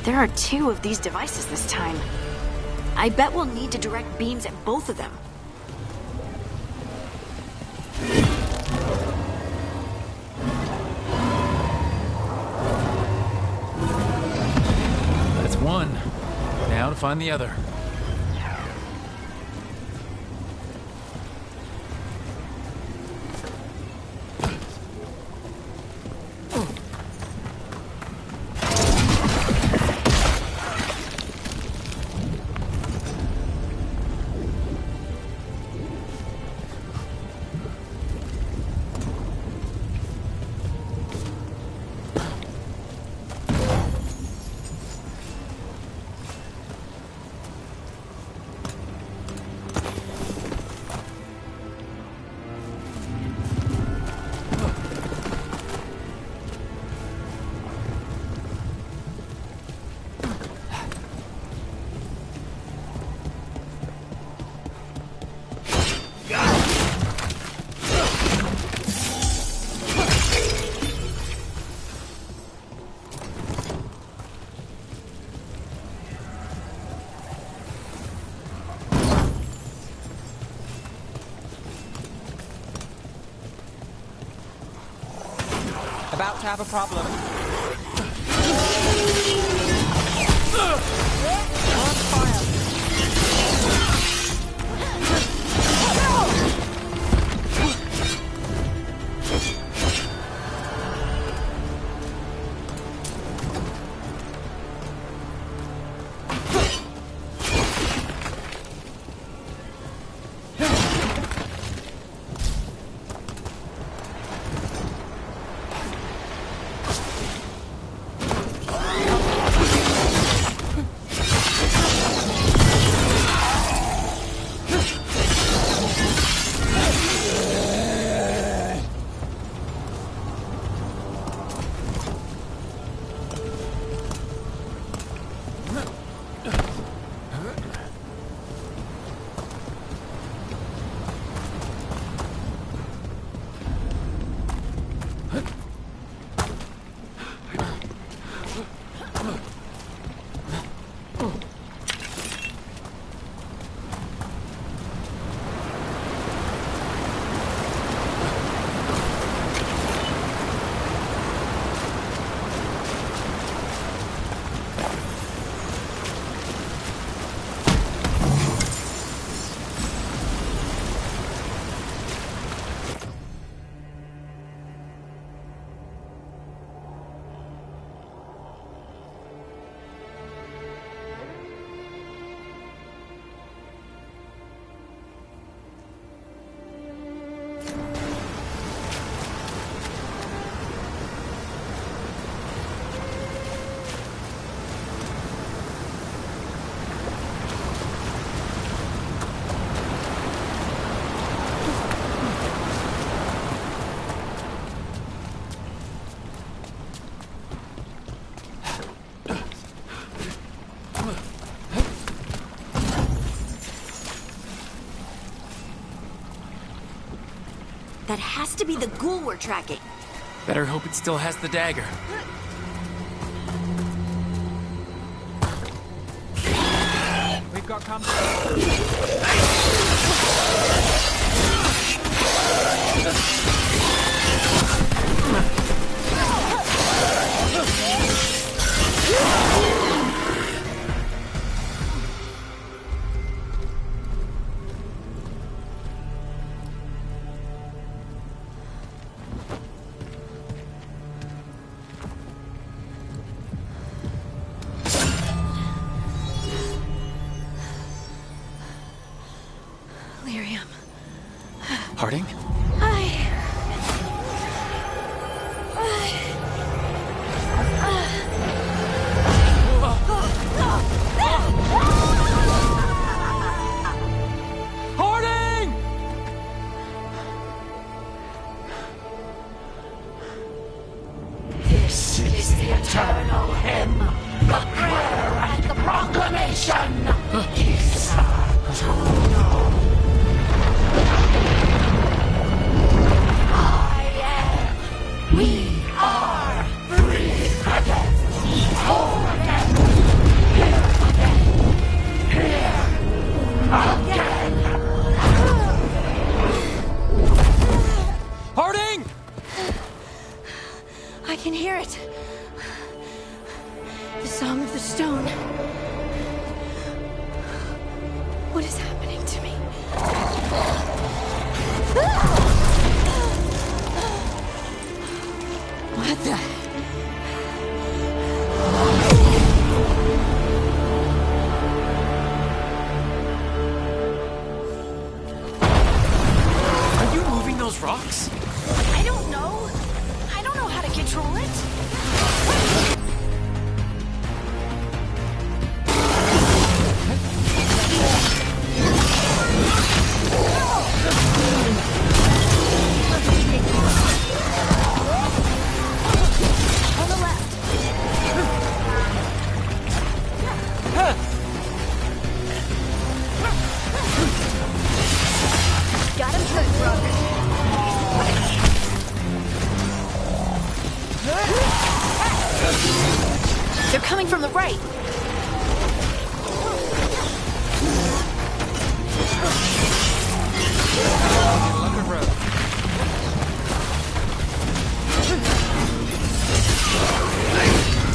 There are 2 of these devices this time. I bet we'll need to direct beams at both of them. That's one. Now to find the other. About to have a problem. On fire. That has to be the ghoul we're tracking. Better hope it still has the dagger. We've got company. Harding? Harding! This is the eternal hymn, the prayer and the proclamation. We are free! I can hear it. The song of the stone. What is happening to me? What the? Are you moving those rocks? I don't know. I don't know how to control it. On the left. Got him turned, brother. They're coming from the right.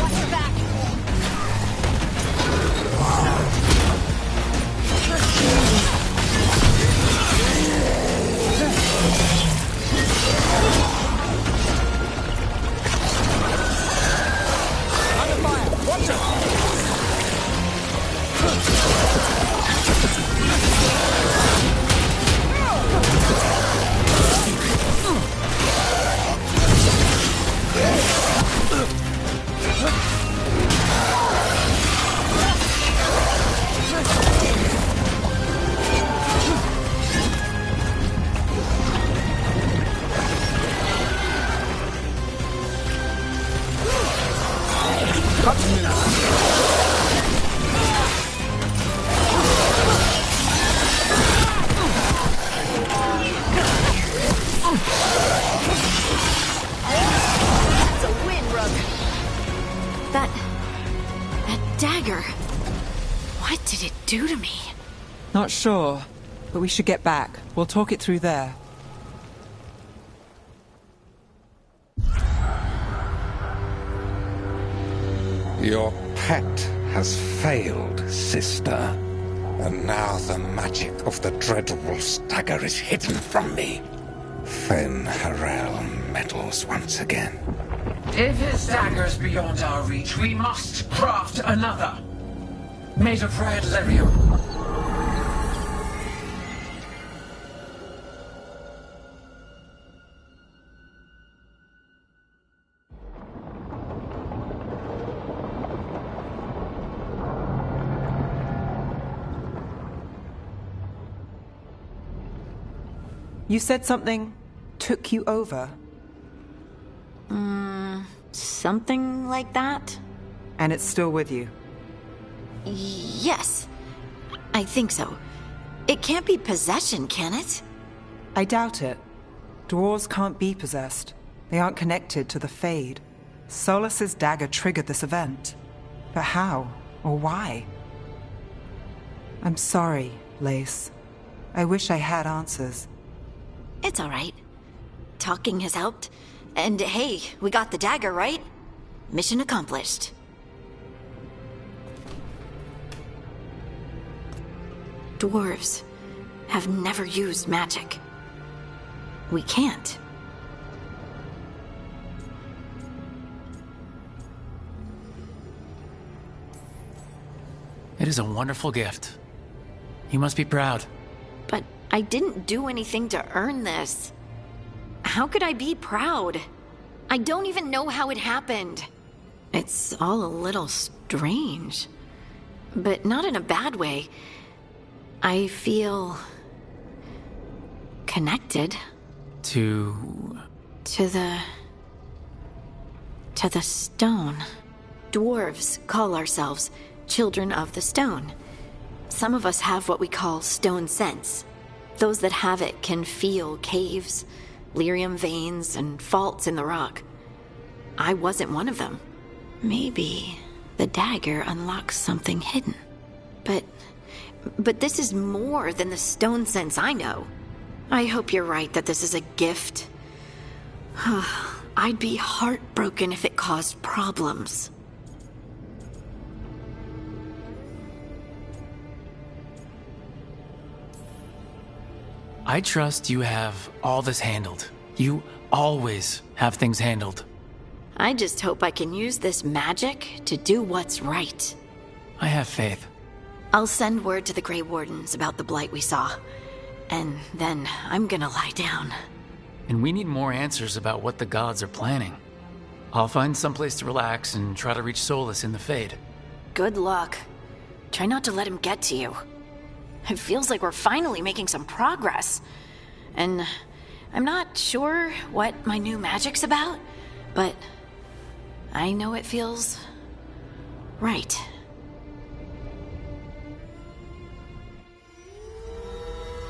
Watch your back. Under fire! Watch it! That's a win, Rug. That dagger. What did it do to me? Not sure, but we should get back. We'll talk it through there. Your pet has failed, sister. And now the magic of the Dreadwolf's dagger is hidden from me. Fen Harel meddles once again. If his dagger's beyond our reach, we must craft another. Made of red lyrium. You said something took you over. Something like that? And it's still with you. Yes. I think so. It can't be possession, can it? I doubt it. Dwarves can't be possessed. They aren't connected to the Fade. Solas's dagger triggered this event. But how? Or why? I'm sorry, Lace. I wish I had answers. It's all right. Talking has helped. And hey, we got the dagger, right? Mission accomplished. Dwarves have never used magic. We can't. It is a wonderful gift. You must be proud. But I didn't do anything to earn this. How could I be proud? I don't even know how it happened. It's all a little strange. But not in a bad way. I feel... connected. To the stone. Dwarves call ourselves children of the stone. Some of us have what we call stone sense. Those that have it can feel caves, lyrium veins, and faults in the rock. I wasn't one of them. Maybe the dagger unlocks something hidden. But this is more than the stone sense I know. I hope you're right that this is a gift. I'd be heartbroken if it caused problems. I trust you have all this handled. You always have things handled. I just hope I can use this magic to do what's right. I have faith. I'll send word to the Grey Wardens about the blight we saw. And then I'm gonna lie down. And we need more answers about what the gods are planning. I'll find someplace to relax and try to reach Solus in the Fade. Good luck. Try not to let him get to you. It feels like we're finally making some progress. And I'm not sure what my new magic's about, but I know it feels right.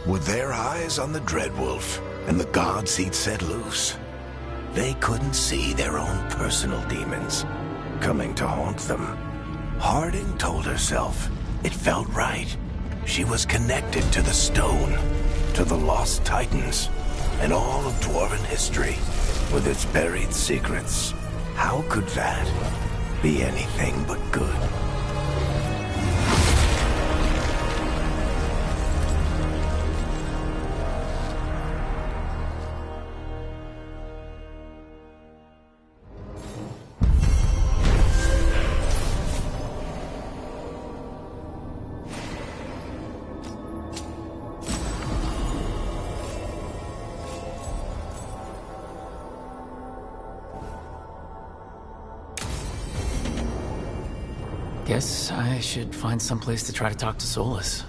With their eyes on the Dreadwolf and the gods he'd set loose, they couldn't see their own personal demons coming to haunt them. Harding told herself it felt right. She was connected to the stone, to the lost titans, and all of Dwarven history with its buried secrets. How could that be anything but good? Guess I should find someplace to try to talk to Solus.